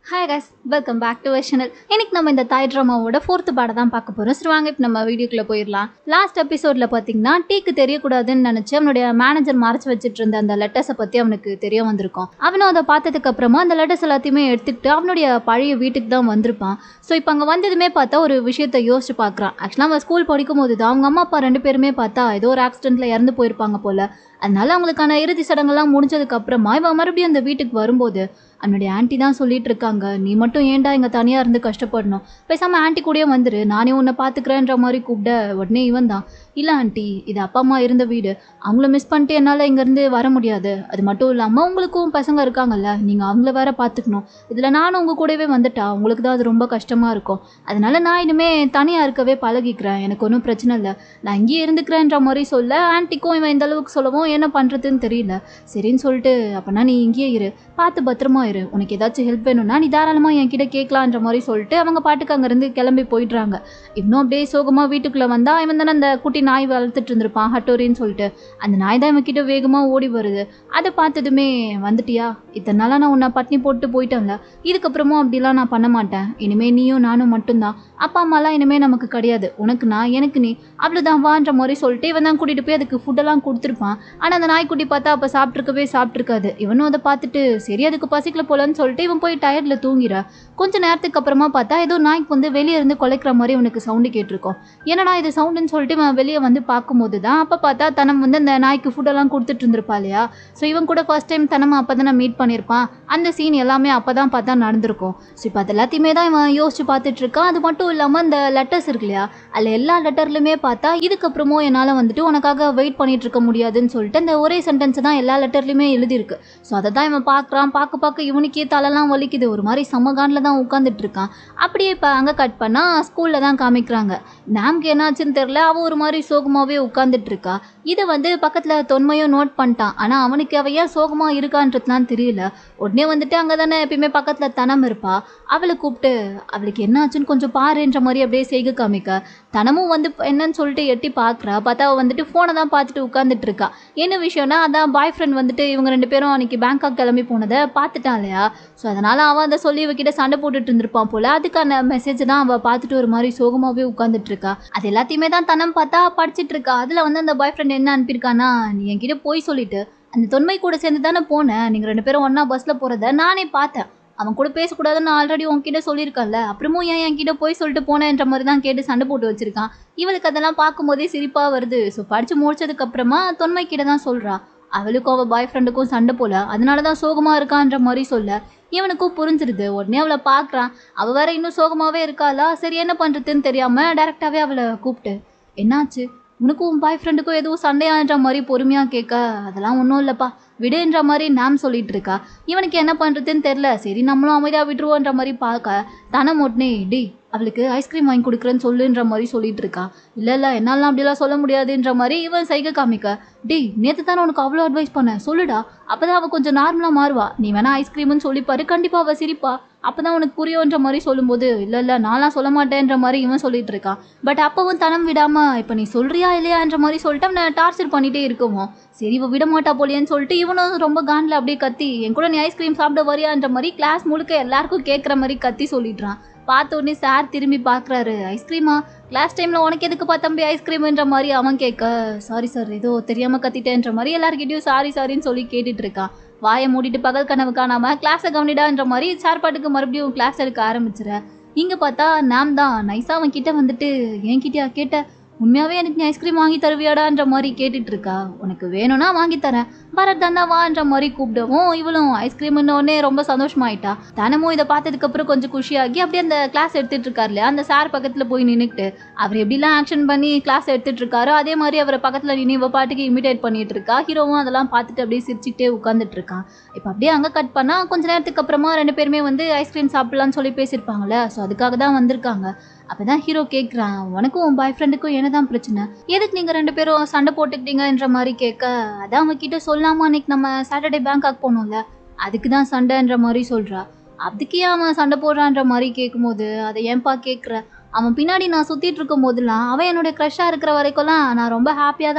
Hi guys, welcome back to channel. இன்னைக்கு நம்ம இந்த தாய் ட்ராமாவோட 4th பாட தான் பார்க்க போகிறோம். சரி வாங்க இப்போ நம்ம வீடியோக்குள்ளே போயிடலாம். லாஸ்ட் எபிசோடில் பார்த்தீங்கன்னா டீக்கு தெரியக்கூடாதுன்னு நினச்சி அவனுடைய மேனேஜர் மறைச்சு வச்சுட்டு இருந்த அந்த லெட்டர்ஸை பற்றி அவனுக்கு தெரிய வந்திருக்கும். அவனும் அதை பார்த்ததுக்கு அப்புறமா அந்த லெட்டர்ஸ் எல்லாத்தையுமே எடுத்துக்கிட்டு அவனுடைய பழைய வீட்டுக்கு தான் வந்திருப்பான். ஸோ இப்போ அங்கே வந்ததுமே பார்த்தா ஒரு விஷயத்தை யோசிச்சு பார்க்குறான். ஆக்சுவலாக அவன் ஸ்கூல் படிக்கும் போது தான் அவங்க அம்மா அப்பா 2 பேருமே பார்த்தா ஏதோ ஒரு ஆக்சிடென்ட்டில் இறந்து போயிருப்பாங்க போல். அதனால அவங்களுக்கான இறுதி சடங்கெல்லாம் முடிஞ்சதுக்கு அப்புறமா இவன் மறுபடியும் அந்த வீட்டுக்கு வரும்போது அவனுடைய ஆண்டி தான் சொல்லிட்டு இருக்காங்க, நீ மட்டும் ஏன்டா இங்கே தனியாக இருந்து கஷ்டப்படணும், பேசாமல் ஆண்டி கூடயே வந்துரு, நானே உன்னை பார்த்துக்கிறேன்ற மாதிரி கூப்பிட உடனே இவன் தான், இல்லை ஆண்டி இது அப்பா அம்மா இருந்த வீடு, அவங்கள மிஸ் பண்ணிட்டு என்னால் இங்கேருந்து வர முடியாது, அது மட்டும் இல்லாமல் உங்களுக்கும் பசங்க இருக்காங்கல்ல, நீங்கள் அவங்கள வேற பார்த்துக்கணும், இதில் நானும் உங்கள் கூடவே வந்துட்டா உங்களுக்கு தான் அது ரொம்ப கஷ்டமாக இருக்கும், அதனால நான் இனிமேல் தனியாக இருக்கவே பழகிக்கிறேன், எனக்கு ஒன்றும் பிரச்சனை இல்லை, நான் இங்கேயே இருந்துக்கிறேன்ற மாதிரி சொல்ல ஆன்ட்டிக்கும் இவன் இந்த அளவுக்கு சொல்லவும் என்ன பண்ணுறதுன்னு தெரியல. சரின்னு சொல்லிட்டு அப்போனா நீ இங்கேயே இரு, பார்த்து பத்திரமா இரு, உனக்கு ஏதாச்சும் ஹெல்ப் வேணும்னா நீ தாராளமாக என்கிட்ட கேட்கலான்ற மாதிரி சொல்லிட்டு அவங்க பாட்டுக்கு அங்கேருந்து கிளம்பி போயிடுறாங்க. இன்னும் அப்படியே சோகமாக வீட்டுக்குள்ளே வந்தால் இவன் தானே அந்த குட்டி நாய் வளர்த்துட்டு இருந்திருப்பான் ஹட்டோரின்னு சொல்லிட்டு, அந்த நாய் தான் இவன் கிட்ட வேகமாக ஓடி வருது. அதை பார்த்ததுமே, வந்துட்டியா, இத்தனை நாளாக நான் உன்னை பட்னி போட்டு போயிட்டேன்ல, இதுக்கப்புறமும் அப்படிலாம் நான் பண்ண மாட்டேன், இனிமேல் நீயும் நானும் மட்டும்தான், அப்பா அம்மாலாம் இனிமேல் நமக்கு கிடையாது, உனக்கு நான் எனக்கு நீ, அவ்வளோதான் வான்ற மாதிரி சொல்லிட்டு இவன் தான் கூட்டிகிட்டு போய் அதுக்கு ஃபுட்டெல்லாம் கொடுத்துருப்பான். ஆனால் அந்த நாய்க்குட்டி பார்த்தா அப்போ சாப்பிட்ருக்காது. இவனும் அதை பார்த்துட்டு சரி அதுக்கு பசிக்கல போலன்னு சொல்லிட்டு இவன் போய் டயர்டில் தூங்கிற. கொஞ்ச நேரத்துக்கு அப்புறமா பார்த்தா ஏதோ நாய்க்கு வந்து வெளியே இருந்து குலைக்கிற மாதிரி இவனுக்கு சவுண்டு கேட்டிருக்கோம். என்னடா இது சவுண்டுன்னு சொல்லிட்டு இவன் வெளியே வந்து பார்க்கும்போது தான் அப்போ பார்த்தா தனம் வந்து அந்த நாய்க்கு ஃபுட்டெல்லாம் கொடுத்துட்டு இருந்திருப்பா இல்லையா. ஸோ இவன் கூட ஃபர்ஸ்ட் டைம் தனம் அப்போ தானே மீட் பண்ணியிருப்பான். அந்த சீன் எல்லாமே அப்போ தான் பார்த்தா நடந்திருக்கும். ஸோ இப்போ அது எல்லாத்தையுமே தான் இவன் யோசிச்சு பார்த்துட்டு இருக்கான். அது மட்டும் இல்லாமல் அந்த லெட்டர்ஸ் இருக்கு இல்லையா, அதில் எல்லா லெட்டர்லையுமே பார்த்தா இதுக்கப்புறமும் என்னால் வந்துட்டு உனக்காக வெயிட் பண்ணிட்டு இருக்க முடியாதுன்னு சொல்லிட்டு அந்த ஒரே சென்டென்ஸ் தான் எல்லா லெட்டர்லையுமே எழுதியிருக்கு. ஸோ அதை தான் இவன் பார்க்குறான். பார்க்க இவனுக்கே தலைலாம் வலிக்குது, ஒரு மாதிரி சமகானில் தான் உட்காந்துட்டு இருக்கான். அப்படியே இப்போ அங்கே கட் பண்ணால் ஸ்கூலில் தான் காமிக்கிறாங்க. நாம்க்கு என்னாச்சுன்னு தெரில, அவள் ஒரு மாதிரி சோகமாகவே உட்காந்துட்டு இருக்கா. இதை வந்து பக்கத்தில் தொன்மையும் நோட் பண்ணிட்டான். ஆனால் அவனுக்கு அவள் ஏன் சோகமாக இருக்கான்றதுலாம் தெரியல. உடனே வந்துட்டு அங்கே தானே எப்பயுமே பக்கத்தில் தனம் இருப்பா, அவளை கூப்பிட்டு அவளுக்கு என்னாச்சுன்னு கொஞ்சம் பாருன்ற மாதிரி அப்படியே செய்க காமிக்க, தனமும் வந்து என்னன்னு சொல்லிட்டு எட்டி பார்க்குறா. பார்த்தா அவள் வந்துட்டு ஃபோனை தான் பார்த்துட்டு உட்காந்துட்டு இருக்கா. என்ன விஷயம்னா அதான் பாய் ஃப்ரெண்ட் வந்துட்டு இவங்க 2 பேரும் அன்றைக்கி பேங்காக் கிளம்பி போனதை பார்த்துட்டான் இல்லையா. ஸோ அதனால் அவன் அதை சொல்லி இவகிட்ட சண்டை போட்டுட்டு இருந்திருப்பான் போல். அதுக்கான மெசேஜ் தான் அவள் பார்த்துட்டு ஒரு மாதிரி சோகமாகவே உட்காந்துட்டு இருக்கா. அது எல்லாத்தையுமே தான் தனம் பார்த்தா படிச்சுட்டு இருக்கா. அதில் வந்து அந்த பாய் ஃப்ரெண்ட் என்ன அனுப்பியிருக்கானா, நீ என்கிட்ட போய் சொல்லிட்டு அந்த தொன்மை கூட சேர்ந்து தானே போனேன், நீங்கள் 2 பேரும் ஒன்றா பஸ்ஸில் போகிறத நானே பார்த்தேன், அவன் கூட பேசக்கூடாதுன்னு ஆல்ரெடி உன்கிட்ட சொல்லியிருக்கல, அப்புறமும் ஏன் என்கிட்ட போய் சொல்லிட்டு போனேன்ற மாதிரி தான் கேட்டு சண்டை போட்டு வச்சிருக்கான். இவளுக்கு அதெல்லாம் பார்க்கும்போதே சிரிப்பாக வருது. ஸோ படித்து முடிச்சதுக்கப்புறமா தொன்மைக்கிட்ட தான் சொல்கிறா, அவளுக்கும் அவள் பாய் ஃப்ரெண்டுக்கும் சண்டை போல, அதனால தான் சோகமாக இருக்கான்ற மாதிரி சொல்ல இவனுக்கும் புரிஞ்சிருது. உடனே அவளை பார்க்குறான். அவள் வேற இன்னும் சோகமாகவே இருக்காளா. சரி என்ன பண்ணுறதுன்னு தெரியாமல் டேரெக்டாகவே அவளை கூப்பிட்டு, என்னாச்சு உனக்கும் உன் பாய் ஃப்ரெண்டுக்கும் எதுவும் சண்டையான்ற மாதிரி பொறுமையாக கேட்க, அதெல்லாம் ஒன்றும் இல்லைப்பா விடுன்ற மாதிரி நாம் சொல்லிட்டு இருக்கா. இவனுக்கு என்ன பண்ணுறதுன்னு தெரில. சரி நம்மளும் அமைதியாக விட்டுருவோன்ற மாதிரி பார்க்க தனம் உடனே டி அவளுக்கு ஐஸ்கிரீம் வாங்கி கொடுக்குறேன்னு சொல்லுன்ற மாதிரி சொல்லிட்டு இருக்கா. இல்லை என்னாலாம் அப்படிலாம் சொல்ல முடியாதுன்ற மாதிரி இவன் சைகை காமிக்க, டி நேற்று தானே உனக்கு அவ்வளோ அட்வைஸ் பண்ணேன் சொல்லுடா, அப்போ தான் அவள் கொஞ்சம் நார்மலாக மாறுவா, நீ வேணா ஐஸ்கிரீம்னு சொல்லிப்பாரு, கண்டிப்பாக அவள் சிரிப்பா, அப்போ தான் உனக்கு புரியுன்ற மாதிரி சொல்லும்போது, இல்லை நான்லாம் சொல்ல மாட்டேன்ற மாதிரி இவன் சொல்லிட்டு இருக்கான். பட் அப்பவும் தனம் விடாமல், இப்போ நீ சொல்கிறியா இல்லையான்ற மாதிரி சொல்லிட்டு அவனை டார்ச்சர் பண்ணிகிட்டே இருக்குவோம். சரி இவ விட மாட்டா போலியன்னு சொல்லிட்டு இவனும் ரொம்ப காண்டில் அப்படியே கத்தி, என் கூட நீ ஐஸ்கிரீம் சாப்பிட வரியான்ற மாதிரி கிளாஸ் முழுக்க எல்லாருக்கும் கேட்குற மாதிரி கத்தி சொல்லிடுறான். பார்த்த உடனே சார் திரும்பி பார்க்குறாரு, ஐஸ்கிரீமா கிளாஸ் டைமில் உனக்கு எதுக்குப்பா தம்பி ஐஸ்கிரீம்ன்ற மாதிரி அவன் கேட்க, சாரி சார் ஏதோ தெரியாமல் கத்திட்டேன்ற மாதிரி எல்லாருக்கிட்டையும் சாரின்னு சொல்லி கேட்டுட்டு இருக்கான். வாயை மூடிட்டு பகல் கனவு காணாமல் கிளாஸை கவனிடான்ற மாதிரி சார் பாட்டுக்கு மறுபடியும் கிளாஸ் எடுக்க ஆரம்பிச்சிட. இங்கே பார்த்தா நாம் தான் நைஸாக அவன் கிட்ட வந்துட்டு, என்கிட்டயா கேட்ட, உண்மையாகவே எனக்கு நீ ஐஸ்கிரீம் வாங்கி தருவியாடான்ற மாதிரி கேட்டுட்டு இருக்கா. உனக்கு வேணும்னா வாங்கி தரேன், பரத் தந்தா வான்ற மாதிரி கூப்பிடவும் இவளும் ஐஸ்கிரீம்னோடனே ரொம்ப சந்தோஷமாயிட்டா. தனமும் இதை பார்த்ததுக்கப்புறம் கொஞ்சம் குஷியாகி அப்படியே அந்த கிளாஸ் எடுத்துகிட்டு இருக்காரு இல்லையா, அந்த சார் பக்கத்தில் போய் நின்றுக்கிட்டு அவர் எப்படிலாம் ஆக்ஷன் பண்ணி கிளாஸ் எடுத்துகிட்டு இருக்காரோ அதே மாதிரி அவரை பக்கத்தில் நின்று இவ பாட்டுக்கு இமிடேட் பண்ணிட்டு இருக்கா. ஹீரோவும் அதெல்லாம் பார்த்துட்டு அப்படியே சிரிச்சுக்கிட்டே உட்காந்துட்டு இருக்கான். இப்போ அப்படியே அங்கே கட் பண்ணால் கொஞ்ச நேரத்துக்கு அப்புறமா 2 பேருமே வந்து ஐஸ்கிரீம் சாப்பிட்லான்னு சொல்லி பேசியிருப்பாங்களே. ஸோ அதுக்காக தான் வந்திருக்காங்க. அப்போ தான் ஹீரோ கேட்குறான், உனக்கும் உன் பாய் ஃப்ரெண்டுக்கும் என்னதான் பிரச்சனை, எதுக்கு நீங்கள் 2 பேரும் சண்டை போட்டுக்கிட்டீங்கன்ற மாதிரி கேட்க, அதான் அவன்கிட்ட சொல்லாமல் அன்னைக்கு நம்ம சாட்டர்டே பேங்காக் போனோம்ல, அதுக்கு தான் சண்டைன்ற மாதிரி சொல்கிறா. அதுக்கே அவன் சண்டை போடுறான்ற மாதிரி கேட்கும்போது, அதை ஏன்பா கேட்குற, அவன் பின்னாடி நான் சுற்றிட்டு இருக்கும் போதெல்லாம் அவன் என்னுடைய க்ரஷ்ஷாக இருக்கிற வரைக்கும்லாம் நான் ரொம்ப ஹாப்பியாக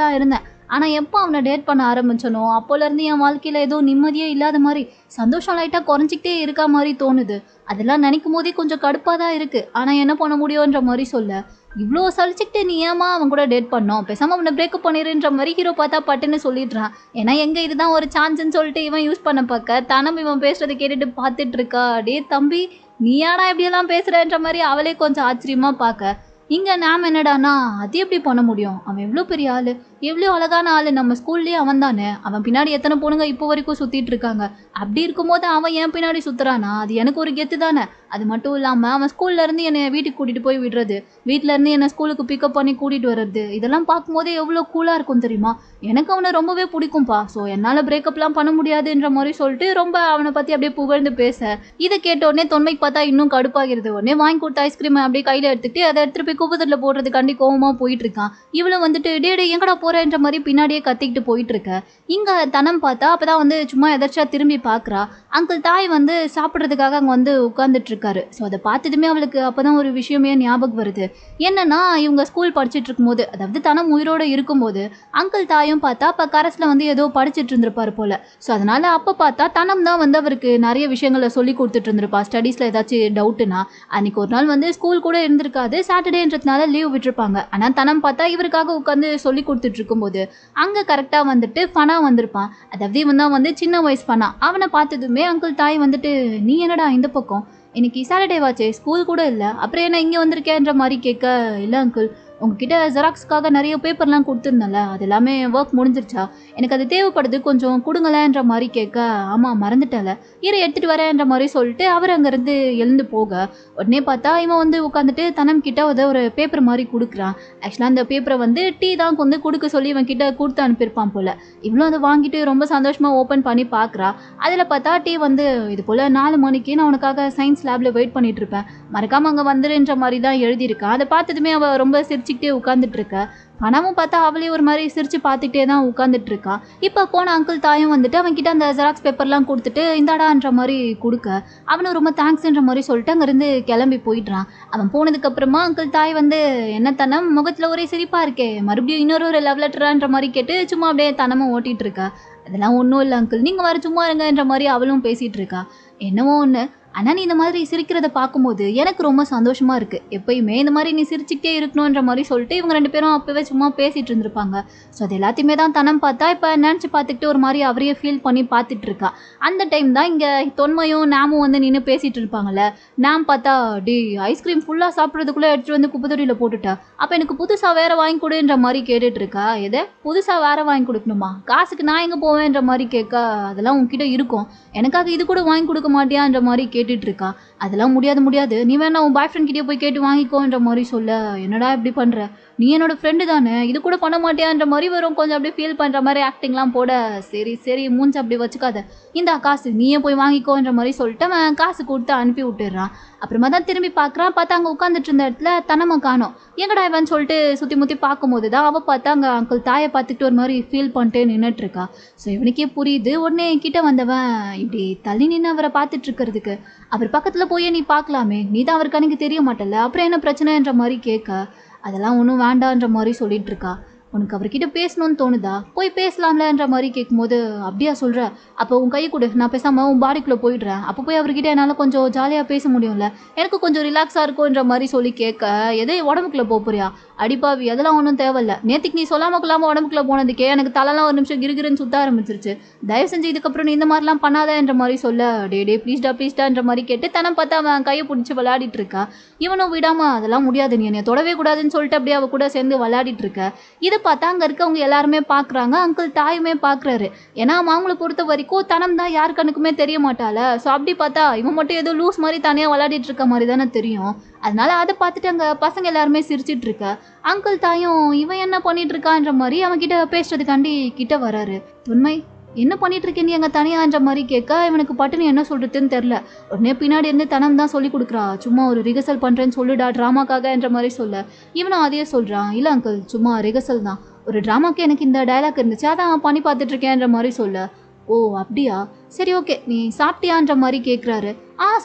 தான் இருந்தேன், ஆனால் எப்போ அவனை டேட் பண்ண ஆரம்பிச்சனோ அப்போலேருந்து என் வாழ்க்கையில் ஏதோ நிம்மதியே இல்லாத மாதிரி சந்தோஷம் லைட்டாக குறைஞ்சிக்கிட்டே இருக்கா மாதிரி தோணுது. அதெல்லாம் நினைக்கும் போதே கொஞ்சம் கடுப்பாக தான் இருக்குது. ஆனால் என்ன பண்ண முடியுன்ற மாதிரி சொல்ல, இவ்வளோ சலிச்சுக்கிட்டு நீ ஏமா அவன் கூட டேட் பண்ணோம், பேசாமல் அவனை பிரேக்கப் பண்ணிடுன்ற மாதிரி ஹீரோ பார்த்தா பட்டுன்னு சொல்லிடுறான். ஏன்னா எங்கே இதுதான் ஒரு சான்ஸ்ன்னு சொல்லிட்டு இவன் யூஸ் பண்ண பார்க்க தனம் இவன் பேசுறதை கேட்டுட்டு பார்த்துட்டு இருக்கா. டே தம்பி, நீயாடா இப்படியெல்லாம் பேசுகிறன்ற மாதிரி அவளே கொஞ்சம் ஆச்சரியமாக பார்க்க, இங்கே நாம் என்னடானா அது எப்படி பண்ண முடியும், அவன் எவ்வளோ பெரிய ஆள், எவ்வளோ அழகான ஆள், நம்ம ஸ்கூல்லேயே அவன் தானே, அவன் பின்னாடி எத்தனை பொண்ணுங்க இப்போ வரைக்கும் சுற்றிட்டு இருக்காங்க, அப்படி இருக்கும்போது அவன் என் பின்னாடி சுற்றுறானா அது எனக்கு ஒரு கெத்து தானே. அது மட்டும் இல்லாமல் அவன் ஸ்கூல்லேருந்து என்னை வீட்டுக்கு கூட்டிகிட்டு போய் விடுறது, வீட்டிலேருந்து என்னை ஸ்கூலுக்கு பிக்கப் பண்ணி கூட்டிகிட்டு வர்றது, இதெல்லாம் பார்க்கும்போதே எவ்வளோ கூலாக இருக்கும் தெரியுமா. எனக்கு அவனை ரொம்பவே பிடிக்கும்ப்பா. ஸோ என்னால் பிரேக்கப்லாம் பண்ண முடியாதுன்ற மாதிரி சொல்லிட்டு ரொம்ப அவனை பற்றி அப்படியே புகழ்ந்து பேச, இதை கேட்ட உடனே தொன்மைக்கு பார்த்தா இன்னும் கடுப்பாகிறது. உடனே வாங்கி கொடுத்த ஐஸ்கிரீமை அப்படியே கையில் எடுத்துகிட்டு அதை எடுத்துகிட்டு போய் குப்பத்தில் போடுறதுக்காண்டி கோவமாக போயிட்டு இருக்கான். இவளும் வந்துட்டு டே எங்கடா போகிறேன்ற மாதிரி பின்னாடியே கத்திக்கிட்டு போயிட்டு இருக்க. இங்கே தனம் பார்த்தா அப்போ தான் வந்து சும்மா எதாச்சா திரும்பி பார்க்குறா. அங்கிள் தாய் வந்து சாப்பிட்றதுக்காக அங்கே வந்து உட்காந்துட்டு இருக்காரு. ஸோ அதை பார்த்ததுமே அவளுக்கு அப்போ தான் ஒரு விஷயமே ஞாபகம் வருது. என்னன்னா இவங்க ஸ்கூல் படிச்சுட்டு இருக்கும்போது, அதாவது தனம் உயிரோடு இருக்கும்போது அங்கிள் தாயும் பார்த்தா அப்போ கரஸில் வந்து ஏதோ படிச்சுட்டு இருந்திருப்பாரு போல. ஸோ அதனால அப்போ பார்த்தா தனம் தான் வந்து அவருக்கு நிறைய விஷயங்களை சொல்லி கொடுத்துட்டு இருந்திருப்பா. ஸ்டடீஸில் ஏதாச்சும் டவுட்டுனா அன்றைக்கி ஒரு நாள் வந்து ஸ்கூல் கூட இருந்திருக்காது, சாட்டர்டேன்றதுனால லீவ் விட்டுருப்பாங்க. ஆனால் தனம் பார்த்தா இவருக்காக உட்காந்து சொல்லி கொடுத்துட்டு இருக்கும்போது அங்கே கரெக்டாக வந்துட்டு ஃபனா வந்திருப்பான். அதாவது இவன் தான் வந்து சின்ன வயசு ஃபனா. அவனை பார்த்ததுமே அங்கிள் தாய் வந்துட்டு நீ என்னடா இந்த பக்கம், இன்னைக்கு சாட்டர்டே வாச்சே, ஸ்கூல் கூட இல்லை, அப்புறம் என்ன இங்கே வந்திருக்கேன்ற மாதிரி கேட்க, இல்லை அங்கிள் உங்ககிட்ட ஜெராக்ஸ்க்காக நிறைய பேப்பர்லாம் கொடுத்துருந்தேன்ல, அது எல்லாமே ஒர்க் முடிஞ்சிருச்சா, எனக்கு அது தேவைப்படுது, கொஞ்சம் கொடுங்களேன்ற மாதிரி கேட்க, ஆமாம் மறந்துட்டல, இரு எடுத்துகிட்டு வரேன்ற மாதிரி சொல்லிட்டு அவர் அங்கேருந்து எழுந்து போக, உடனே பார்த்தா இவன் வந்து உட்காந்துட்டு தனம் கிட்ட ஒரு பேப்பர் மாதிரி கொடுக்குறான். ஆக்சுவலாக அந்த பேப்பரை வந்து டீ தான் வந்து கொடுக்க சொல்லி இவன் கிட்ட கொடுத்து அனுப்பியிருப்பான் போல். இவ்வளோ அதை வாங்கிட்டு ரொம்ப சந்தோஷமாக ஓப்பன் பண்ணி பார்க்குறா. அதில் பார்த்தா டீ வந்து இது போல் 4 மணிக்கு நான் உனக்காக சயின்ஸ் லேபில் வெயிட் பண்ணிட்டு இருப்பேன், மறக்காமல் அங்கே வந்துடுன்ற மாதிரி தான் எழுதியிருக்கான். அதை பார்த்ததுமே அவள் ரொம்ப சிரிச்சுக்கிட்டே உட்காந்துட்டு இருக்க. பணமும் பார்த்தா அவளே ஒரு மாதிரி சிரிச்சு பார்த்துக்கிட்டே தான் உட்காந்துட்டு இருக்கா. இப்போ போன அங்கிள் தாயும் வந்துட்டு அவன்கிட்ட அந்த ஜெராக்ஸ் பேப்பர்லாம் கொடுத்துட்டு இந்தாடான்ற மாதிரி கொடுக்க, அவனும் ரொம்ப தேங்க்ஸ்ன்ற மாதிரி சொல்லிட்டு அங்கேருந்து கிளம்பி போயிடுறான். அவன் போனதுக்கப்புறமா அங்கிள் தாய் வந்து என்ன தனம் முகத்தில் ஒரே சிரிப்பாக இருக்கே, மறுபடியும் இன்னொரு லவ் லெட்டரான்ற மாதிரி கேட்டு சும்மா அப்படியே தனமும் ஓட்டிகிட்டு இருக்கா. அதெல்லாம் ஒன்றும் இல்லை அங்கிள், நீங்கள் வர சும்மா இருங்கன்ற மாதிரி அவளும் பேசிகிட்டு இருக்கா. என்னவோ ஒன்று, ஆனால் நீ இந்த மாதிரி சிரிக்கிறத பார்க்கும்போது எனக்கு ரொம்ப சந்தோஷமாக இருக்குது, எப்பயுமே இந்த மாதிரி நீ சிரிச்சுக்கிட்டே இருக்கணுன்ற மாதிரி சொல்லிட்டு இவங்க 2 பேரும் அப்போவே சும்மா பேசிகிட்டு இருந்திருப்பாங்க. ஸோ அது எல்லாத்தையுமே தான் தனம் பார்த்தா இப்போ நினச்சி பார்த்துக்கிட்டு ஒரு மாதிரி அவரையே ஃபீல் பண்ணி பார்த்துட்டு இருக்கா. அந்த டைம் தான் இங்கே தொன்மையும் நாமும் வந்து நின்று பேசிகிட்டு இருப்பாங்கள்ல. நாம் பார்த்தா டி ஐஸ்கிரீம் ஃபுல்லாக சாப்பிட்றதுக்குள்ளே எடுத்துகிட்டு வந்து குப்பைத்தொட்டியில் போட்டுட்டா, அப்போ எனக்கு புதுசாக வேறு வாங்கி கொடுன்ற மாதிரி கேட்டுட்டு இருக்கா. எதை புதுசாக வேறு வாங்கி கொடுக்கணுமா, காசுக்கு நான் எங்கே போவேன்ற மாதிரி கேட்க, அதெல்லாம் உங்ககிட்ட இருக்கும், எனக்காக இது கூட வாங்கி கொடுக்க மாட்டியான்ற மாதிரி கேட்டுட்டு இருக்கா. அதெல்லாம் முடியாது, நீ வேணா உன் பாய் ஃப்ரெண்ட் கிட்டே போய் கேட்டு வாங்கிக்கோன்ற மாதிரி சொல்ல, என்னடா இப்படி பண்ணுற, நீ என்னோட ஃப்ரெண்டு தானே, இது கூட பண்ண மாட்டியான்ற மாதிரி வரும். கொஞ்சம் அப்படியே ஃபீல் பண்ணுற மாதிரி ஆக்டிங்லாம் போட, சரி மூஞ்சி அப்படி வச்சுக்காத, இந்த காசு நீயே போய் வாங்கிக்கோன்ற மாதிரி சொல்லிட்டு அவன் காசு கொடுத்து அனுப்பி விட்டுடுறான். அப்புறமா தான் திரும்பி பார்க்குறான். பார்த்தா அங்கே உட்காந்துட்டு இருந்த இடத்துல தனமை காணோம். எங்கடா இவன் சொல்லிட்டு சுற்றி முற்றி பார்க்கும்போது தான் அவள் பார்த்தா அங்கே அங்கிள் தாயை பார்த்துக்கிட்டு ஒரு மாதிரி ஃபீல் பண்ணிட்டு நின்றுட்டுருக்கா. ஸோ இவனுக்கே புரியுது. உடனே கிட்ட வந்தவன் இப்படி தள்ளி நின்று அவரை பார்த்துட்டு இருக்கிறதுக்கு, அவர் பக்கத்தில் போய் நீ பார்க்கலாமே, நீ தான் அவருக்கு அன்றைக்கி தெரிய மாட்டல, அப்புறம் என்ன பிரச்சனைன்ற மாதிரி கேட்க, அதெல்லாம் ஒன்றும் வேண்டான்ற மாதிரி சொல்லிட்டு இருக்கா. உனக்கு அவர்கிட்ட பேசணும்னு தோணுதா, போய் பேசலாம்லன்ற மாதிரி கேட்கும்போது, அப்படியா சொல்கிற, அப்போ உன் கை கொடு, நான் பேசாமல் உன் பாடிக்குள்ளே போயிடுறேன், அப்போ போய் அவர்கிட்ட என்னால் கொஞ்சம் ஜாலியாக பேச முடியும்ல, எனக்கு கொஞ்சம் ரிலாக்ஸாக இருக்கும்ன்ற மாதிரி சொல்லி கேட்க, எதே உடம்புக்குள்ளே போறியா, அடிப்பாவி அதெல்லாம் ஒன்றும் தேவையில்ல, நேற்றுக்கு நீ சொல்லாமல் கொள்ளாமல் உடம்புக்குள்ளே போனதுக்கே எனக்கு தலைலாம் ஒரு நிமிஷம் கிருகிருன்னு சுத்த ஆரம்பிச்சிருச்சு, தயவு செஞ்சு இதுக்கப்புறம் நீ இந்த மாதிரிலாம் பண்ணாதன்ற மாதிரி சொல்ல, டே ப்ளீஸ்டான்ற மாதிரி கேட்டு தனம் பார்த்தா அவன் கையை பிடிச்சி விளையாடிட்டு இருக்கா. இவனும் விடாமல் அதெல்லாம் முடியாது, நீ என்னை தொடவே கூடாதுன்னு சொல்லிட்டு அப்படியே அவ கூட சேர்ந்து விளையாடிட்டு இருக்க. இதை பார்த்தா அங்கே இருக்கவங்க எல்லாருமே பார்க்குறாங்க. அங்கிள் தாயுமே பார்க்குறாரு. ஏன்னா அவங்கள பொறுத்த வரைக்கும் தனம் தான் யார் கண்ணுக்குமே தெரிய மாட்டாள. ஸோ அப்படி பார்த்தா இவன் மட்டும் ஏதோ லூஸ் மாதிரி தனியாக விளையாடிட்டு இருக்க மாதிரி தானே தெரியும். அதனால அதை பார்த்துட்டு அங்கே பசங்க எல்லாருமே சிரிச்சிட்டு இருக்க. அங்கிள் தாயும் இவன் என்ன பண்ணிட்டு இருக்கான்ற மாதிரி அவன்கிட்ட பேசுறதுக்காண்டி கிட்ட வராரு. உண்மை என்ன பண்ணிட்டு இருக்கேன் நீ அங்கே தனியான்ற மாதிரி கேட்க, இவனுக்கு பட்டுன்னு என்ன சொல்றதுன்னு தெரில. உடனே பின்னாடி இருந்து தனம் தான் சொல்லி கொடுக்குறா, சும்மா ஒரு ரிஹர்சல் பண்ணுறேன்னு சொல்லுடா ட்ராமாக்காகன்ற மாதிரி சொல்ல, இவனும் அதையே சொல்கிறான், இல்லை அங்கிள் சும்மா ரிஹர்சல் தான், ஒரு ட்ராமாக்கு எனக்கு இந்த டைலாக் இருந்துச்சு, அதான் பண்ணி பார்த்துட்ருக்கேன்ற மாதிரி சொல்ல, ஓ அப்படியா, சரி ஓகே நீ சாப்பிட்டியான்ற மாதிரி கேட்குறாரு.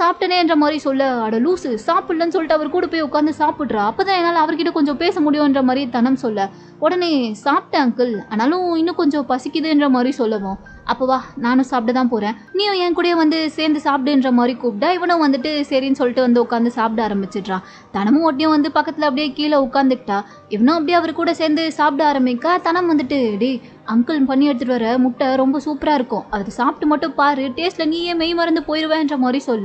சாப்பிட்டனேன்ற மாதிரி சொல்ல, அட லூசு சாப்பிடலன்னு சொல்லிட்டு அவர் கூட போய் உட்காந்து சாப்பிட்றா, அப்போதான் என்னால் அவர்கிட்ட கொஞ்சம் பேச முடியுன்ற மாதிரி தனம் சொல்ல, உடனே சாப்பிட்டேன் அங்கிள், ஆனாலும் இன்னும் கொஞ்சம் பசிக்குதுன்ற மாதிரி சொல்லவும், அப்போ வா நானும் சாப்பிட தான் போகிறேன், நீயும் என் கூடயே வந்து சேர்ந்து சாப்பிடுன்ற மாதிரி கூப்பிட்டா இவனும் வந்துட்டு சரின்னு சொல்லிட்டு வந்து உட்காந்து சாப்பிட ஆரம்பிச்சிட்றான். தனமும் ஒட்டியும் வந்து பக்கத்தில் அப்படியே கீழே உட்காந்துக்கிட்டா, இவனும் அப்படியே அவர் கூட சேர்ந்து சாப்பிட ஆரம்பிக்க தனம் வந்துட்டு டே அங்கிள் பண்ணி எடுத்துகிட்டு வர முட்டை ரொம்ப சூப்பராக இருக்கும், அது சாப்பிட்டு மட்டும் பாரு, டேஸ்ட்டில் நீயே மெய் மறந்து போயிடுவேன்ற மாதிரி சொல்ல,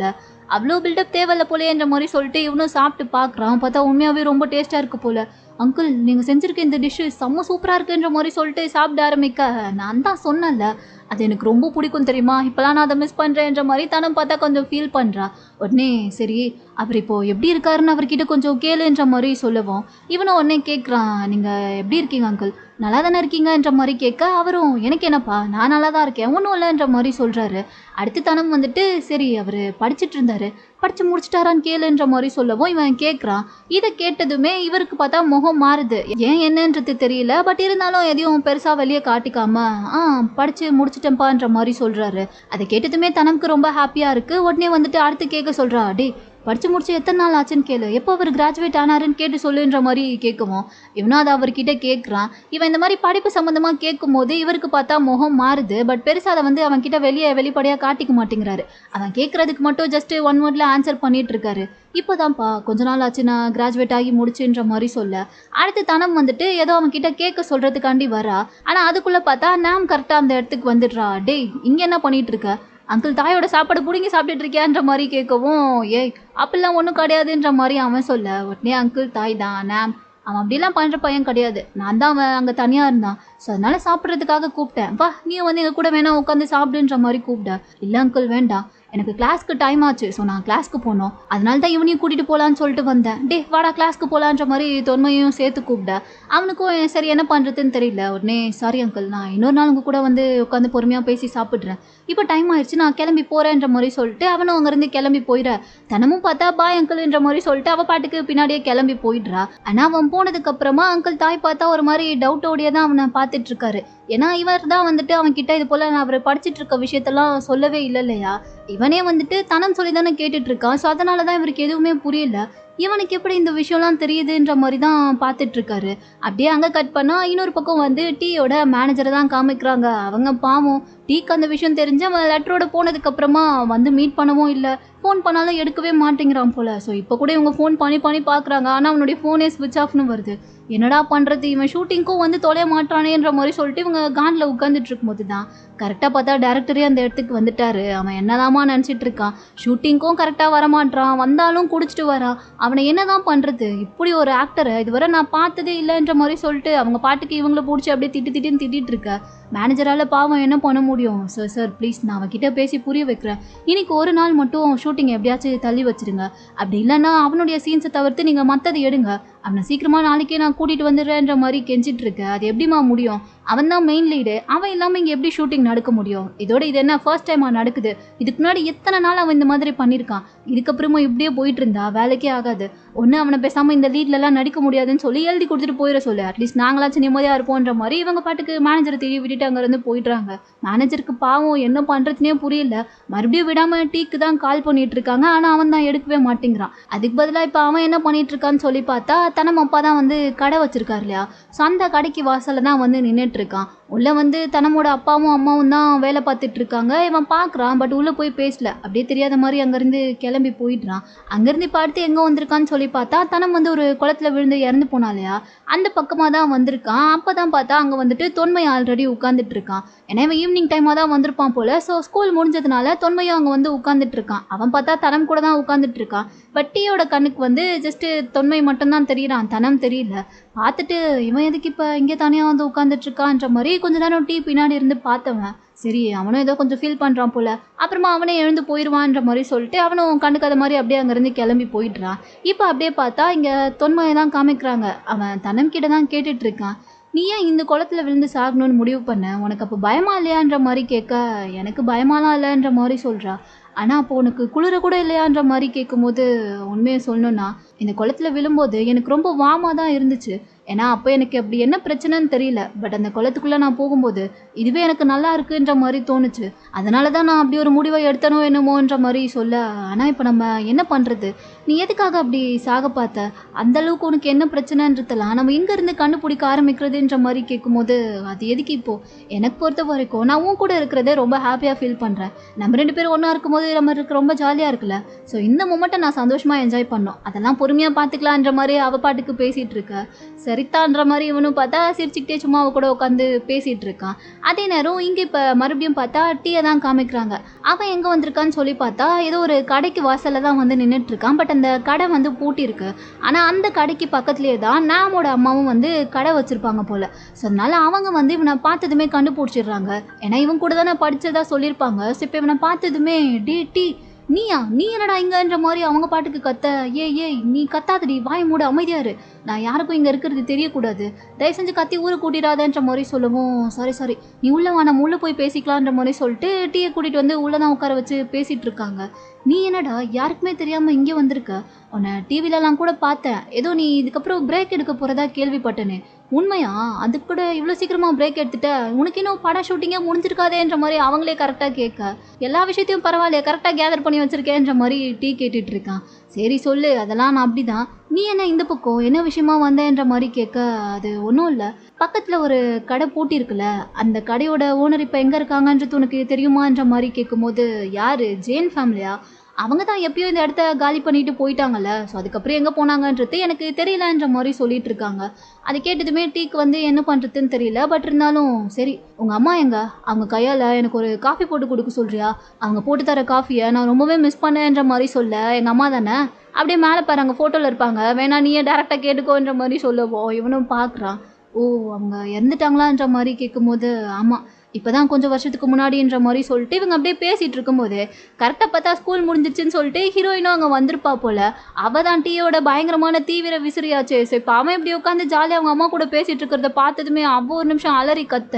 அவ்வளோ பில்டப் தேவையில்ல போலேன்ற மாதிரி சொல்லிட்டு இவனும் சாப்பிட்டு பார்க்குறான். பார்த்தா உண்மையாகவே ரொம்ப டேஸ்ட்டாக இருக்குது போல். அங்கிள் நீங்கள் செஞ்சுருக்க இந்த டிஷ்ஷு செம்ம சூப்பராக இருக்குன்ற மாதிரி சொல்லிட்டு சாப்பிட ஆரம்பிக்க, நான் தான் சொன்னேன்ல அது எனக்கு ரொம்ப பிடிக்கும் தெரியுமா, இப்போலாம் நான் அதை மிஸ் பண்ணுறேன்ற மாதிரி தனம் பார்த்தா கொஞ்சம் ஃபீல் பண்ணுறா. உடனே சரி அவர் இப்போது எப்படி இருக்காருன்னு அவர்கிட்ட கொஞ்சம் கேளுன்ற மாதிரி சொல்லவும், இவனும் உடனே கேட்குறான், நீங்கள் எப்படி இருக்கீங்க அங்கிள், நல்லா தானே இருக்கீங்கன்ற மாதிரி கேட்க, அவரும் எனக்கு என்னப்பா நான் நல்லா தான் இருக்கேன் ஒன்றும் இல்லைன்ற மாதிரி சொல்கிறாரு. அடுத்து தனம் வந்துட்டு சரி அவர் படிச்சுட்டு இருந்தாரு, படித்து முடிச்சிட்டாரான்னு கேளுன்ற மாதிரி சொல்லவும் இவன் கேட்குறான். இதை கேட்டதுமே இவருக்கு பார்த்தா முகம் மாறுது, ஏன் என்னன்றது தெரியல, பட் இருந்தாலும் எதையும் பெருசாக வெளியே காட்டிக்காம படித்து முடிச்சிட்டேன்ப்பான்ற மாதிரி சொல்கிறாரு. அதை கேட்டதுமே தனக்கு ரொம்ப ஹாப்பியாக இருக்குது. உடனே வந்துட்டு அடுத்து கேட்க சொல்கிறா, டே படித்து முடிச்சு எத்தனை நாள் ஆச்சுன்னு கேளு, எப்போ அவர் கிராஜுவேட் ஆனாருன்னு கேட்டு சொல்லுன்ற மாதிரி கேட்கவும், இவனும் அதை அவர்கிட்ட கேட்குறான். இவன் இந்த மாதிரி படிப்பு சம்மந்தமாக கேட்கும் போது இவருக்கு பார்த்தா முகம் மாறுது, பட் பெருசாக அதை வந்து அவன்கிட்ட வெளிப்படையாக காட்டிக்க மாட்டேங்கிறாரு. அவன் கேட்குறதுக்கு மட்டும் ஜஸ்ட்டு ஒன் வேர்டில் ஆன்சர் பண்ணிட்டு இருக்காரு. இப்போதான்ப்பா கொஞ்ச நாள் ஆச்சு நான் கிராஜுவேட் ஆகி முடிச்சுன்ற மாதிரி சொல்ல, அடுத்து தனம் வந்துட்டு ஏதோ அவன்கிட்ட கேட்க சொல்கிறதுக்காண்டி வரா. ஆனால் அதுக்குள்ளே பார்த்தா நாம் கரெக்டாக அந்த இடத்துக்கு வந்துடுறா. டேய் இங்கே என்ன பண்ணிகிட்டு இருக்க, அங்கிள் தாயோட சாப்பாடு பிடுங்கி சாப்பிட்டுட்டு இருக்கியான்ற மாதிரி கேட்கவும், ஏய் அப்படிலாம் ஒன்றும் கிடையாதுன்ற மாதிரி அவன் சொல்ல, உடனே அங்கிள் தாய் தான் நாம் அவன் அப்படிலாம் பண்ணுற பையன் கிடையாது, நான் தான் அவன் அங்கே தனியாக இருந்தான், ஸோ அதனால் சாப்பிட்றதுக்காக கூப்பிட்டேன், வா நீ வந்து எங்கள் கூட வேணா உட்காந்து சாப்பிடுன்ற மாதிரி கூப்பிட்டேன். இல்லை அங்கிள் வேண்டாம், எனக்கு கிளாஸ்க்கு டைம் ஆச்சு, ஸோ நான் கிளாஸ்க்கு போனோம், அதனால தான் இவனையும் கூட்டிகிட்டு போகலான்னு சொல்லிட்டு வந்தேன், டே வாடா கிளாஸ்க்கு போகலான்ற மாதிரி தொன்மையும் சேர்த்து கூப்பிட்டேன். அவனுக்கும் சரி என்ன பண்ணுறதுன்னு தெரியல. உடனே சாரி அங்கிள் நான் இன்னொரு நாள் உங்கள் கூட வந்து உட்காந்து பொறுமையாக பேசி சாப்பிட்றேன், இப்போ டைம் ஆயிடுச்சு நான் கிளம்பி போகிறேன்ற மாதிரி சொல்லிட்டு அவனும் அங்கேருந்து கிளம்பி போயிட, தனமும் பார்த்தா பாய் அங்கிள்ன்ற மாதிரி சொல்லிட்டு அவள் பாட்டுக்கு பின்னாடியே கிளம்பி போயிடுறா. ஆனால் அவன் போனதுக்கப்புறமா அங்கிள் தாய் பார்த்தா ஒரு மாதிரி டவுட்டோடையே தான் அவனை பார்த்துட்டு இருக்காரு. ஏன்னா இவர் தான் வந்துட்டு அவன்கிட்ட இது போல் நான் அவர் படிச்சுட்டு இருக்க விஷயத்தெல்லாம் சொல்லவே இல்லை இல்லையா, இவனே வந்துட்டு தனம் சொல்லி தானே கேட்டுட்டு இருக்கான். ஸோ அதனால தான் இவருக்கு எதுவுமே புரியல, இவனுக்கு எப்படி இந்த விஷயம்லாம் தெரியுதுன்ற மாதிரி தான் பார்த்துட்டு இருக்காரு. அப்படியே அங்கே கட் பண்ணால் இன்னொரு பக்கம் வந்து டீயோட மேனேஜரை தான் காமிக்கிறாங்க. அவங்க பாவம் டீக்கு அந்த விஷயம் தெரிஞ்சு அவன் லெட்டரோட போனதுக்கப்புறமா வந்து மீட் பண்ணவும் இல்லை, ஃபோன் பண்ணாலும் எடுக்கவே மாட்டேங்கிறான் போல். ஸோ இப்போ கூட இவங்க ஃபோன் பண்ணி பார்க்குறாங்க, ஆனால் அவனுடைய ஃபோனே ஸ்விட்ச் ஆஃப்னு வருது. என்னடா பண்ணுறது, இவன் ஷூட்டிங்க்கும் வந்து தொலைய மாட்டானேன்ற மாதிரி சொல்லிட்டு இவங்க காண்டில் உட்காந்துட்டு இருக்கும்போது தான் கரெக்டாக பார்த்தா டேரக்டரே அந்த இடத்துக்கு வந்துட்டாரு. அவன் என்னதாமா நினச்சிட்டு இருக்கான், ஷூட்டிங்க்கும் கரெக்டாக வரமாட்டான், வந்தாலும் குடிச்சிட்டு வரான், அவனை என்னதான் பண்ணுறது, இப்படி ஒரு ஆக்டரை இதுவரை நான் பார்த்ததே இல்லைன்ற மாதிரி சொல்லிட்டு அவங்க பாட்டுக்கு இவங்கள பிடிச்சி அப்படியே திட்டிட்டு இருக்க. மேனேஜரால் பாவம் என்ன பண்ண முடியும், சார் ப்ளீஸ் நான் அவன்கிட்ட பேசி புரிய வைக்கிறேன், இன்னைக்கு ஒரு நாள் மட்டும் ஷூட்டிங் எப்படியாச்சும் தள்ளி வச்சிருங்க, அப்படி இல்லைன்னா அவனுடைய சீன்ஸை தவிர்த்து நீங்கள் மற்றதை எடுங்க, அவனை சீக்கிரமாக நாளைக்கே நான் கூட்டிகிட்டு வந்துடுறேன்ற மாதிரி கெஞ்சிட்டு இருக்க. அது எப்படிமா முடியும், அவன் தான் மெயின் லீடு, அவன் இல்லாமல் இங்கே எப்படி ஷூட்டிங் நடக்க முடியும், இதோட இது என்ன ஃபர்ஸ்ட் டைமாக நடக்குது, இதுக்கு முன்னாடி எத்தனை நாள் அவன் இந்த மாதிரி பண்ணியிருக்கான், இதுக்கப்புறமா இப்படியே போயிட்டு இருந்தா வேலைக்கே ஆகாது, ஒன்று அவனை பேசாமல் இந்த லீட்லலாம் நடிக்க முடியாதுன்னு சொல்லி எழுதி கொடுத்துட்டு போயிட சொல்லு, அட்லீஸ்ட் நாங்களாச்சும் நிம்மதியாக இருப்போன்ற மாதிரி இவங்க பாட்டுக்கு மேனேஜரை தேடி விட்டுட்டு அங்கேருந்து போயிடுறாங்க. மேனேஜருக்கு பாவம் என்ன பண்ணுறதுனே புரியல, மறுபடியும் விடாமல் டீக்கு தான் கால் பண்ணிட்டு இருக்காங்க, ஆனால் அவன் தான் எடுக்கவே மாட்டேங்கிறான். அதுக்கு பதிலாக இப்போ அவன் என்ன பண்ணிட்டு இருக்கான்னு சொல்லி பார்த்தா தனம் அப்பா தான் வந்து கடை வச்சிருக்காரு இல்லையா, ஸோ அந்த கடைக்கு வாசலில் தான் வந்து நின்றுட்டு இருக்கான். உள்ளே வந்து தனமோட அப்பாவும் அம்மாவும் தான் வேலை பார்த்துட்டு இருக்காங்க. இவன் பார்க்குறான், பட் உள்ளே போய் பேசல, அப்படியே தெரியாத மாதிரி அங்கேருந்து கிளம்பி போயிடுறான். அங்கேருந்து இப்போ அடுத்து எங்கே வந்திருக்கான்னு சொல்லி பார்த்தா தனம் வந்து ஒரு குளத்துல விழுந்து இறந்து போனா இல்லையா, அந்த பக்கமாக தான் வந்திருக்கான். அப்போ தான் பார்த்தா அங்கே வந்துட்டு தொன்மை ஆல்ரெடி உட்காந்துட்டு இருக்கான். ஏன்னா இவன் ஈவினிங் டைமாக தான் வந்திருப்பான் போல். ஸோ ஸ்கூல் முடிஞ்சதுனால தொன்மையும் அங்கே வந்து உட்காந்துட்டு இருக்கான். அவன் பார்த்தா தனம் கூட தான் உட்காந்துட்டு இருக்கான். பட் டீயோட கண்ணுக்கு வந்து ஜஸ்ட்டு தொன்மை மட்டும்தான் தெரியுறான், தனம் தெரியல. பார்த்துட்டு இவன் எதுக்கு இப்போ இங்கே தனியாக வந்து உட்காந்துட்டு இருக்கான்ற மாதிரி கொஞ்ச நேரம் டீ பின்னாடி இருந்து பார்த்தவன், சரி அவனும் ஏதோ கொஞ்சம் ஃபீல் பண்ணுறான் போல், அப்புறமா அவனே எழுந்து போயிடுவான்ற மாதிரி சொல்லிட்டு அவனும் கண்டுக்காத மாதிரி அப்படியே அங்கேருந்து கிளம்பி போயிடுறான். இப்போ அப்படியே பார்த்தா இங்கே தொன்மையை தான் காமிக்கிறாங்க. அவன் தனம் கிட்ட தான் கேட்டுட்டு இருக்கான், நீ ஏன் இந்த குளத்துல விழுந்து சாகணும்னு முடிவு பண்ண, உனக்கு அப்போ பயமா இல்லையான்ற மாதிரி கேட்க, எனக்கு பயமாலாம் இல்லைன்ற மாதிரி சொல்கிறா. ஆனால் அப்போ உனக்கு குளிர கூட இல்லையான்ற மாதிரி கேட்கும்போது, உண்மையை சொல்லணுன்னா இந்த குளத்துல விழும்போது எனக்கு ரொம்ப வார்மாக தான் இருந்துச்சு, ஏன்னா அப்போ எனக்கு அப்படி என்ன பிரச்சனைன்னு தெரியல. பட் அந்த குளத்துக்குள்ளே நான் போகும்போது இதுவே எனக்கு நல்லா இருக்குன்ற மாதிரி தோணுச்சு. அதனால தான் நான் அப்படி ஒரு முடிவை எடுத்தனோ என்னமோன்ற மாதிரி சொல்ல. ஆனால் இப்போ நம்ம என்ன பண்ணுறது? நீ எதுக்காக அப்படி சாக பார்த்த? அந்த அளவுக்கு உனக்கு என்ன பிரச்சனைன்றதெல்லாம் நம்ம இங்கேருந்து கண்டுபிடிக்க ஆரம்பிக்கிறதுன்ற மாதிரி கேட்கும்போது, அது எதுக்கு இப்போது? எனக்கு பொறுத்த வரைக்கும் நான் உன் கூட இருக்கிறதே ரொம்ப ஹாப்பியாக ஃபீல் பண்ணுறேன். நம்ம 2 பேரும் ஒன்றா இருக்கும்போது நம்மளுக்கு ரொம்ப ஜாலியாக இருக்குல்ல. ஸோ இந்த மொமெண்ட்டை நான் சந்தோஷமாக என்ஜாய் பண்ணோம். அதெல்லாம் பொறுமையாக பார்த்துக்கலான்ற மாதிரி அவள் பாட்டுக்கு பேசிகிட்டு இருக்க. சரித்தான்ற மாதிரி இவனும் பார்த்தா சிரிச்சுக்கிட்டே சும்மா அவ கூட உட்காந்து பேசிகிட்டு இருக்கான். அதே நேரம் இங்கே இப்போ மறுபடியும் பார்த்தா டீயை தான் காமிக்கிறாங்க. அவன் எங்கே வந்திருக்கான்னு சொல்லி பார்த்தா ஏதோ ஒரு கடைக்கு வாசலில் தான் வந்து நின்றுட்டுருக்கான். பட் அந்த கடை வந்து பூட்டியிருக்கு. ஆனால் அந்த கடைக்கு பக்கத்துலேயே தான் நாமோட அம்மாவும் வந்து கடை வச்சுருப்பாங்க போல். ஸோ அதனால் அவங்க வந்து இவனை பார்த்ததுமே கண்டுபிடிச்சிடுறாங்க. ஏன்னா இவன் கூட தானே படித்ததா சொல்லியிருப்பாங்க. ஸோ இப்போ இவனை பார்த்ததுமே டீ நீ என்னடா இங்கன்ற மாதிரி அவங்க பாட்டுக்கு கத்த. ஏய் நீ கத்தாதடி, வாய் மூட, அமைதியாரு. நான் யாருக்கும் இங்கே இருக்கிறது தெரியக்கூடாது. தயவு செஞ்சு கத்தி ஊரை கூட்டிடாதன்ற மாதிரி சொல்லவும், சாரி நீ உள்ளே வா, நம்ம உள்ளே போய் பேசிக்கலான்ற மாதிரி சொல்லிட்டு டீயை கூட்டிகிட்டு வந்து உள்ளே தான் உட்கார வச்சு பேசிகிட்டு இருக்காங்க. நீ என்னடா யாருக்குமே தெரியாமல் இங்கே வந்திருக்க? உன்னை டிவிலலாம் கூட பார்த்தேன். ஏதோ நீ இதுக்கப்புறம் பிரேக் எடுக்க போகிறதா கேள்விப்பட்டேனே, உண்மையா? அதுக்கு கூட இவ்வளோ சீக்கிரமாக பிரேக் எடுத்துட்ட? உனக்கு இன்னும் படம் ஷூட்டிங்கே முடிஞ்சிருக்காதேன்ற மாதிரி அவங்களே கரெக்டாக கேட்க, எல்லா விஷயத்தையும் பரவாயில்லையே கரெக்டாக கேதர் பண்ணி வச்சுருக்கேன்ற மாதிரி டீ கேட்டுட்டு இருக்கான். சரி சொல்லு, அதெல்லாம் நான் அப்படி தான். நீ என்ன இந்த பக்கம் என்ன விஷயமா வந்தேன்ற மாதிரி கேட்க, அது ஒன்றும் இல்லை, பக்கத்தில் ஒரு கடை பூட்டியிருக்குல்ல, அந்த கடையோட ஓனர் இப்போ எங்கே இருக்காங்கன்றது உனக்கு தெரியுமான்ற மாதிரி கேட்கும்போது, யார்? ஜெயின் ஃபேமிலியா? அவங்க தான் எப்பயோ இந்த இடத்த காலி பண்ணிட்டு போயிட்டாங்கல்ல. ஸோ அதுக்கப்புறம் எங்கே போனாங்கன்றது எனக்கு தெரியலன்ற மாதிரி சொல்லிட்டு இருக்காங்க. அதை கேட்டதுமே டீக்கு வந்து என்ன பண்ணுறதுன்னு தெரியல. பட் இருந்தாலும் சரி, உங்கள் அம்மா எங்க? அவங்க கையால் எனக்கு ஒரு காஃபி போட்டு கொடுக்க சொல்கிறியா? அவங்க போட்டு தர காஃபியை நான் ரொம்பவே மிஸ் பண்ணேன்ற மாதிரி சொல்ல, எங்கள் அம்மா தானே, அப்படியே மேலே பாரு அங்கே ஃபோட்டோவில் இருப்பாங்க, வேணா நீயே டேரெக்டாக கேட்டுக்கோன்ற மாதிரி சொல்லவும் இவனும் பார்க்குறான். ஓ, அவங்க இறந்துட்டாங்களான்ற மாதிரி கேட்கும்போது, ஆமாம் இப்போ தான் கொஞ்சம் வருஷத்துக்கு முன்னாடின்ற மாதிரி சொல்லிட்டு இவங்க அப்படியே பேசிகிட்டு இருக்கும்போது கரெக்டாக பார்த்தா ஸ்கூல் முடிஞ்சிச்சுன்னு சொல்லிட்டு ஹீரோயினும் அங்கே வந்திருப்பா போல். அவள் தான் டீயோட பயங்கரமான தீவிர விசிறியாச்சு. ஸோ இப்போ அவன் இப்படி உட்காந்து ஜாலியாக அவங்க அம்மா கூட பேசிகிட்டு இருக்கிறத பார்த்ததுமே அவள் ஒரு நிமிஷம் அலறி கத்த,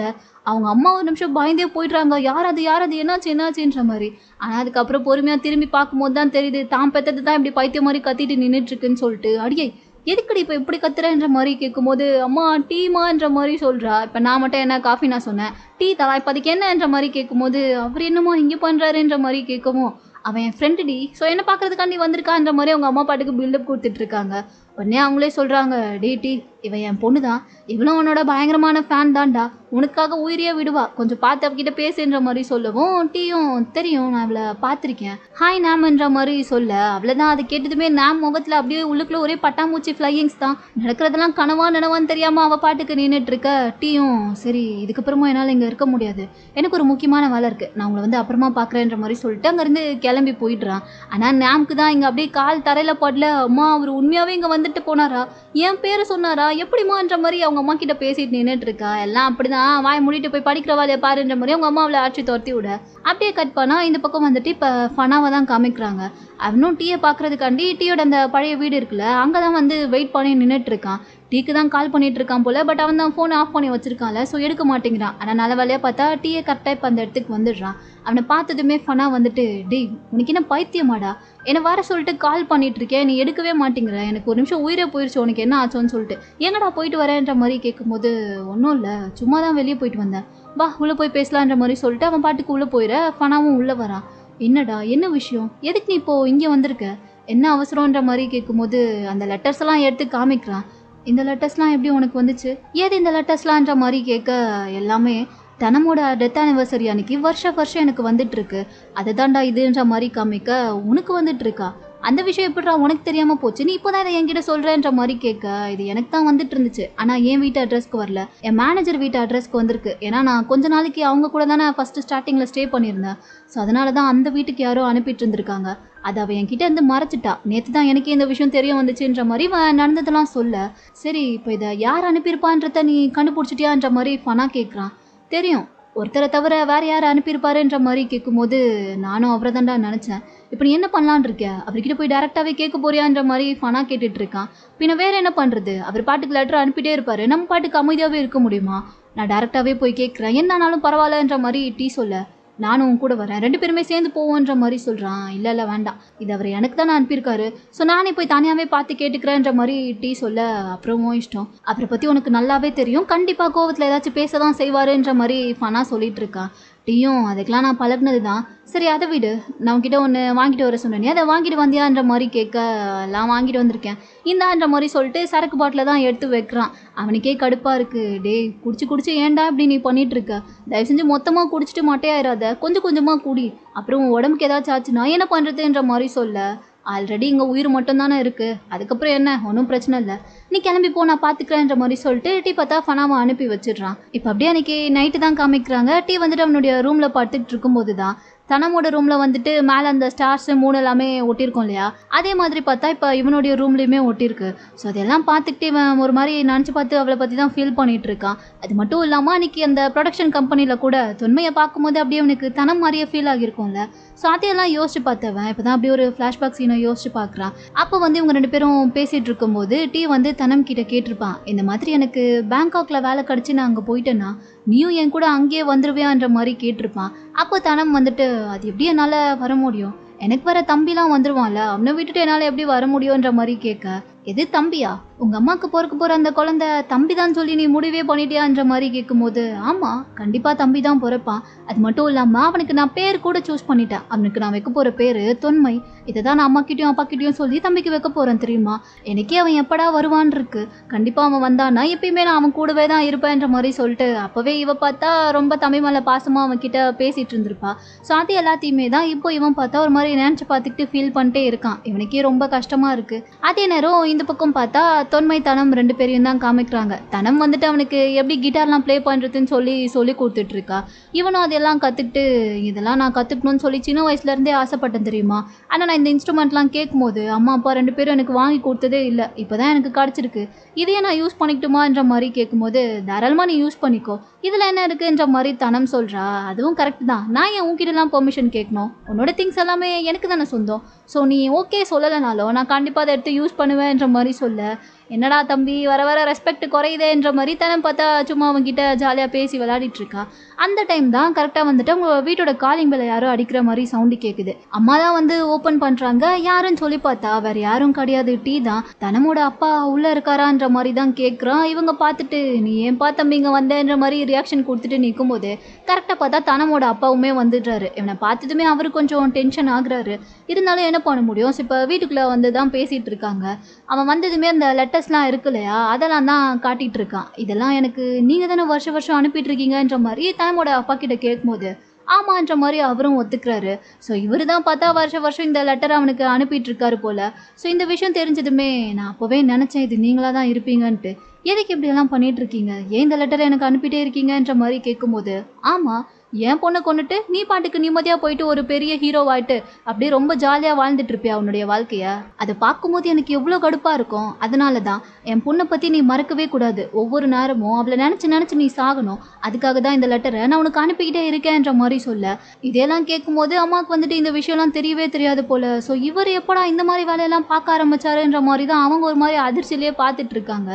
அவங்க அம்மா ஒரு நிமிஷம் பயந்தே போயிடுறாங்க. யார் அது என்னாச்சுன்ற மாதிரி. ஆனால் அதுக்கப்புறம் பொறுமையாக திரும்பி பார்க்கும்போது தான் தெரியுது தான் பெற்றது தான் இப்படி பைத்தியம் மாதிரி கத்திட்டு நின்றுட்டுருக்குன்னு சொல்லிட்டு. அடியே எதுக்கடி இப்போ இப்படி கத்துறன்ற மாதிரி கேட்கும்போது, அம்மா டீமான்ற மாதிரி சொல்கிறா. இப்போ நான் மட்டும் என்ன காஃபி நான் சொன்னேன், டீ தரா இப்போ அதுக்கு என்னன்ற மாதிரி கேட்கும்போது, அவர் என்னமோ இங்கே பண்ணுறாருன்ற மாதிரி கேட்கவும், அவன் என் ஃப்ரெண்டு டி, ஸோ என்ன பார்க்குறதுக்காண்டி வந்திருக்கான்ற மாதிரி அவங்க அம்மா பாட்டுக்கு பில்டப் கொடுத்துட்ருக்காங்க. உடனே அவங்களே சொல்கிறாங்க, டீ இவன் என் பொண்ணு தான், இவளும் உன்னோட பயங்கரமான ஃபேன் தான்டா, உனக்காக உயிரியே விடுவா, கொஞ்சம் பார்த்து அவகிட்ட பேசுன்ற மாதிரி சொல்லவும் டீயும் தெரியும் நான் அவளை பார்த்துருக்கேன், ஹாய் நாம்ன்ற மாதிரி சொல்ல, அவ்வளோதான். அதை கேட்டதுமே நாம் முகத்தில் அப்படியே உள்ளுக்குள்ளே ஒரே பட்டாம்பூச்சி ஃப்ளையிங்ஸ் தான். நடக்கிறதெல்லாம் கனவான்னு தெரியாமல் அவள் பாட்டுக்கு நின்றுட்டு இருக்க. டீயும் சரி இதுக்கப்புறமா என்னால் இங்கே இருக்க முடியாது, எனக்கு ஒரு முக்கியமான வேலை இருக்குது, நான் உங்களை வந்து அப்புறமா பார்க்குறேன்ற மாதிரி சொல்லிட்டு அங்கேருந்து கிளம்பி போயிடுறான். ஆனால் நாம்க்கு தான் இங்கே அப்படியே கால் தரையில் படல. அம்மா அவர் உண்மையாகவே இங்கே வந்துட்டு போனாரா, என் பேரை சொன்னாரா, எப்படிமான்ற மாதிரி அவங்க அம்மா கிட்ட பேசிட்டு நின்றுட்டு இருக்கா. எல்லாம் அப்படிதான், வாய் மூடிட்டு போய் படிக்கிற வேலையை பாருன்ற மாதிரி அவங்க அம்மா அவளை ஆட்சி துரத்தி விட. அப்படியே கட் பண்ணா இந்த பக்கம் வந்துட்டு இப்போ ஃபனாவை தான் காமிக்கிறாங்க. அவனும் டீயை பார்க்கறதுக்காண்டி டீயோட அந்த பழைய வீடு இருக்குல்ல, அங்கே தான் வந்து வெயிட் பண்ணி நின்றுட்டு இருக்கான். டீக்கு தான் கால் பண்ணிட்டு இருக்கான் போல. பட் அவன் தான் ஃபோனை ஆஃப் பண்ணி வச்சிருக்கான்ல, ஸோ எடுக்க மாட்டேங்கிறான். ஆனால் நல்ல வேலையாக பார்த்தா டீயை கரெக்டாக இப்போ அந்த இடத்துக்கு வந்துடுறான். அவனை பார்த்ததுமே ஃபனா வந்துட்டு, டேய் உனக்கு என்ன பைத்தியமாடா, என்னை வர சொல்லிட்டு கால் பண்ணிட்டு இருக்கேன், நீ எடுக்கவே மாட்டேங்கிற, எனக்கு ஒரு நிமிஷம் உயிரே போயிடுச்சு, உனக்கு என்ன ஆச்சோன்னு சொல்லிட்டு எங்கடா போயிட்டு வரேன்ற மாதிரி கேட்கும்போது, ஒன்றும் இல்லை சும்மா தான் வெளியே போயிட்டு வந்தேன், வா உள்ளே போய் பேசலான்ற மாதிரி சொல்லிட்டு அவன் பாட்டுக்கு உள்ளே போயிட. ஃபனாவும் உள்ளே வரான். என்னடா என்ன விஷயம், எதுக்கு நீ இப்போது இங்கே வந்திருக்க, என்ன அவசரன்ற மாதிரி கேட்கும்போது அந்த லெட்டர்ஸ் எல்லாம் எடுத்து காமிக்கிறான். இந்த லெட்டர்ஸ்லாம் எப்படி உனக்கு வந்துச்சு, ஏது இந்த லெட்டர்ஸ்லான்ற மாதிரி கேட்க, எல்லாமே தனமோட டெத் ஆனிவர்சரி அன்னைக்கு வருஷம் எனக்கு வந்துட்டுருக்கு, அதை தாண்டா இதுன்ற மாதிரி காமிக்க, உனக்கு வந்துட்டுருக்கா, அந்த விஷயம் எப்படிடா உனக்கு தெரியாமல் போச்சு, நீ இப்போ தான் இதை என்கிட்ட சொல்கிறேன்ற மாதிரி கேட்க, இது எனக்கு தான் வந்துட்டு இருந்துச்சு, ஆனால் என் வீட்டு அட்ரஸ்க்கு வரல, என் மேனேஜர் வீட்டு அட்ரஸ்க்கு வந்திருக்கு. ஏன்னா நான் கொஞ்ச நாளைக்கு அவங்க கூட தானே ஃபஸ்ட்டு ஸ்டார்டிங்கில் ஸ்டே பண்ணியிருந்தேன். ஸோ அதனால தான் அந்த வீட்டுக்கு யாரோ அனுப்பிட்டு இருந்திருக்காங்க. அதை அவள் என்கிட்ட இருந்து மறைச்சிட்டா. நேற்று தான் எனக்கு இந்த விஷயம் தெரிய வந்துச்சுன்ற மாதிரி நடந்ததெல்லாம் சொல்ல, சரி இப்போ இதை யார் அனுப்பியிருப்பான்றத நீ கண்டுபிடிச்சிட்டியான்ற மாதிரி ஃபனா கேட்குறான். தெரியும், ஒருத்தரை தவிர வேறு யார் அனுப்பியிருப்பாருன்ற மாதிரி கேட்கும்போது, நானும் அவரை தான்டா நினச்சேன், இப்போ நீ என்ன பண்ணலான் இருக்க, அவர்கிட்ட போய் டேரெக்டாகவே கேட்க போறியான்ற மாதிரி ஃபனா கேட்டுட்டு இருக்கான். பின்ன வேறு என்ன பண்ணுறது, அவர் பாட்டுக்கு லெட்டர் அனுப்பிட்டே இருப்பார், நம்ம பாட்டுக்கு அமைதியாகவே இருக்க முடியுமா, நான் டேரெக்டாகவே போய் கேட்குறேன், என்னானாலும் பரவாயில்லன்ற மாதிரி டீ சொல்ல, நானும் உன் கூட வரேன், 2 பேருமே சேர்ந்து போவோன்ற மாதிரி சொல்கிறான். இல்லை இல்லை வேண்டாம், இது அவர் எனக்கு தான் அனுப்பியிருக்காரு, ஸோ நானே போய் தனியாகவே பார்த்து கேட்டுக்கிறேன்ற மாதிரி டீ சொல்ல, அப்புறமும் இஷ்டம், அவரை பற்றி உனக்கு நல்லாவே தெரியும், கண்டிப்பாக கோவத்தில் ஏதாச்சும் பேச தான் செய்வாருன்ற மாதிரி ஃபனாக சொல்லிட்டு இருக்கா. டீயும் அதுக்கெலாம் நான் பழகினது தான், சரி அதை விடு, நான் உன்கிட்ட ஒன்று வாங்கிட்டு வர சொன்னேன், அதை வாங்கிட்டு வந்தியான்ற மாதிரி கேட்க, எல்லாம் வாங்கிட்டு வந்திருக்கேன் இந்தான்ற மாதிரி சொல்லிட்டு சரக்கு பாட்டில் தான் எடுத்து வைக்கிறான். அவனுக்கே கடுப்பாக இருக்குது. டேய் குடிச்சு ஏன்டா இப்படி நீ பண்ணிட்டு இருக்க, தயவு செஞ்சு மொத்தமாக குடிச்சிட்டு மட்டையாயிராத, கொஞ்சம் கொஞ்சமாக குடி, அப்புறம் உன் உடம்புக்கு ஏதாச்சும் ஆச்சுன்னா என்ன பண்ணுறதுன்ற மாதிரி சொல்ல, ஆல்ரெடி இங்கே உயிர் மட்டும் தானே இருக்குது, அதுக்கப்புறம் என்ன ஒன்றும் பிரச்சனை இல்லை, நீ கிளம்பி போ நான் பார்த்துக்கிறேன்ற மாதிரி சொல்லிட்டு டீ பார்த்தா ஃபனாவை அனுப்பி வச்சிடுறான். இப்போ அப்படியே அன்றைக்கி நைட்டு தான் காமிக்கிறாங்க. டீ வந்துட்டு அவனுடைய ரூமில் படுத்துக்கிட்டு இருக்கும்போது தான் தனமோட ரூமில் வந்துட்டு மேலே அந்த ஸ்டார்ஸ் 3 எல்லாமே ஒட்டியிருக்கோம் இல்லையா, அதே மாதிரி பார்த்தா இப்போ இவனுடைய ரூம்லேயுமே ஒட்டியிருக்கு. ஸோ அதெல்லாம் பார்த்துக்கிட்டு இவன் ஒரு மாதிரி நினச்சி பார்த்து அவளை பற்றி தான் ஃபீல் பண்ணிகிட்டு இருக்கான். அது மட்டும் இல்லாமல் அன்றைக்கி அந்த ப்ரொடக்ஷன் கம்பெனியில் கூட தொன்மையை பார்க்கும்போது அப்படியே அவனுக்கு தனம் மாதிரியே ஃபீல் ஆகியிருக்கும்ல. ஸோ அதையெல்லாம் யோசிச்சு பார்த்தவன் இப்போ தான் அப்படியே ஒரு ஃப்ளாஷ்பேக் சீனை யோசிச்சு பார்க்குறான். அப்போ வந்து இவங்க 2 பேரும் பேசிகிட்டு இருக்கும்போது டீ வந்து தனம் கிட்ட கேட்டிருப்பான், இந்த மாதிரி எனக்கு பேங்காக்கில் வேலை கிடச்சி நான் அங்கே போயிட்டேன்னா நீயும் என் கூட அங்கேயே வந்துடுவியான்ற மாதிரி கேட்டிருப்பான். அப்போ தனம் வந்துட்டு அது எப்படி என்னால் வர முடியும், எனக்கு வர தம்பிலாம் வந்துடுவான்ல, அவனை விட்டுட்டு என்னால் எப்படி வர முடியுன்ற மாதிரி கேட்க, எது தம்பியா, உங்கள் அம்மாவுக்கு பிறக்க போகிற அந்த குழந்தை தம்பி தான் சொல்லி நீ முடிவே பண்ணிட்டியான்ற மாதிரி கேட்கும்போது, ஆமாம் கண்டிப்பாக தம்பி தான் பிறப்பான், அது மட்டும் இல்லாமல் அவனுக்கு நான் பேர் கூட சூஸ் பண்ணிட்டேன், அவனுக்கு நான் வைக்க போகிற பேர் தொன்மை, இதை தான் நான் அம்மாக்கிட்டையும் அப்பாக்கிட்டையும் சொல்லி தம்பிக்கு வைக்க போகிறேன் தெரியுமா, எனக்கே அவன் எப்படா வருவான் இருக்கு, கண்டிப்பாக அவன் வந்தான்னா எப்பயுமே நான் அவன் கூடவே தான் இருப்பேன்ற மாதிரி சொல்லிட்டு அப்போவே இவ பார்த்தா ரொம்ப தம்பி மேலே பாசமாக அவன் கிட்ட பேசிகிட்டு இருந்திருப்பா. ஸோ அது எல்லாத்தையுமே தான் இப்போ இவன் பார்த்தா ஒரு மாதிரி நினச்சி பார்த்துக்கிட்டு ஃபீல் பண்ணிட்டே இருக்கான். இவனுக்கே ரொம்ப கஷ்டமாக இருக்குது. அதே நேரம் இந்த பக்கம் பார்த்தா தொன்மை தனம் 2 பேரையும் தான் காமிக்கிறாங்க. தனம் வந்துட்டு அவனுக்கு எப்படி கிட்டார்லாம் ப்ளே பண்ணுறதுன்னு சொல்லி கொடுத்துட்ருக்கா. இவனும் அதெல்லாம் கற்றுக்கிட்டு, இதெல்லாம் நான் கற்றுக்கணும்னு சொல்லி சின்ன வயசுலேருந்தே ஆசைப்பட்டேன் தெரியுமா, ஆனால் நான் இந்த இன்ஸ்ட்ருமெண்ட்லாம் கேட்கும்போது அம்மா அப்பா 2 பேரும் எனக்கு வாங்கி கொடுத்ததே இல்லை, இப்போ தான் எனக்கு கிடச்சிருக்கு, இதையே நான் யூஸ் பண்ணிக்கிட்டுமான்ற மாதிரி கேட்கும்போது, தாராளமாக நீ யூஸ் பண்ணிக்கோ, இதில் என்ன இருக்குன்ற மாதிரி தனம் சொல்கிறா. அதுவும் கரெக்ட் தான், நான் என் உன்கிட்டலாம் பெர்மிஷன் கேட்கணும், உன்னோட திங்ஸ் எல்லாமே எனக்கு தானே சொந்தம், ஸோ நீ ஓகே சொல்லலைனாலும் நான் கண்டிப்பாக அதை எடுத்து யூஸ் பண்ணுவேன்ற மாதிரி சொல்ல, என்னடா தம்பி வர வர ரெஸ்பெக்ட் குறையுதேன்ற மாதிரி தனம் பார்த்தா சும்மா அவங்ககிட்ட ஜாலியாக பேசி விளையாடிட்டு இருக்கா. அந்த டைம் தான் கரெக்டாக வந்துட்டு அவங்க வீட்டோட காலிங் பெல்ல யாரோ அடிக்கிற மாதிரி சவுண்டு கேட்குது. அம்மா தான் வந்து ஓப்பன் பண்ணுறாங்க. யாருன்னு சொல்லி பார்த்தா வேறு யாரும் கிடையாது, டீ தான். தனமோட அப்பா உள்ளே இருக்காரான்ற மாதிரி தான் கேட்குறான். இவங்க பார்த்துட்டு நீ ஏன்பா தம்பி இங்கே வந்தேன்ற மாதிரி ரியாக்ஷன் கொடுத்துட்டு நிற்கும்போது கரெக்டாக பார்த்தா தனமோட அப்பாவுமே வந்துடுறாரு. இவனை பார்த்ததுமே அவர் கொஞ்சம் டென்ஷன் ஆகுறாரு. இருந்தாலும் என்ன பண்ண முடியும், இப்போ வீட்டுக்குள்ளே வந்து தான் பேசிகிட்டு இருக்காங்க. அவன் வந்ததுமே அந்த லெட்டர்ஸ்லாம் இருக்கு இல்லையா, அதெல்லாம் தான் காட்டிகிட்டு இருக்கான். இதெல்லாம் எனக்கு நீங்கள் தானே வருஷம் அனுப்பிட்டு இருக்கீங்கன்ற மாதிரி தன்னோட அப்பா கிட்ட கேட்கும்போது ஆமான்ற மாதிரி அவரும் ஒத்துக்கிறாரு. ஸோ இவர் தான் பார்த்தா வருஷம் இந்த லெட்டரை அவனுக்கு அனுப்பிட்டு இருக்காரு போல். ஸோ இந்த விஷயம் தெரிஞ்சதுமே நான் அப்போவே நினச்சேன் இது நீங்களாக தான் இருப்பீங்கன்ட்டு. எதுக்கு இப்படியெல்லாம் பண்ணிட்டு இருக்கீங்க, ஏன் இந்த லெட்டரை எனக்கு அனுப்பிட்டே இருக்கீங்கன்ற மாதிரி கேட்கும்போது, ஆமாம் என் பொண்ணை கொண்டுட்டு நீ பாட்டுக்கு நிம்மதியாக போயிட்டு ஒரு பெரிய ஹீரோவாயிட்டு அப்படியே ரொம்ப ஜாலியாக வாழ்ந்துட்டு இருப்பியா உன்னுடைய வாழ்க்கையை, அதை பார்க்கும்போது எனக்கு எவ்வளோ கடுப்பாக இருக்கும். அதனால தான் என் பொண்ணை பற்றி நீ மறக்கவே கூடாது, ஒவ்வொரு நேரமும் அவளை நினச்சி நீ சாகணும், அதுக்காக தான் இந்த லெட்டரை நான் உனக்கு அனுப்பிக்கிட்டே இருக்கேன்ற மாதிரி சொல்ல, இதெல்லாம் கேட்கும்போது அம்மாவுக்கு வந்துட்டு இந்த விஷயம்லாம் தெரியவே தெரியாது போல். ஸோ இவர் எப்படா இந்த மாதிரி வேலையெல்லாம் பார்க்க ஆரம்பிச்சாருன்ற மாதிரி தான் அவங்க ஒரு மாதிரி அதிர்ச்சியிலே பார்த்துட்டு இருக்காங்க.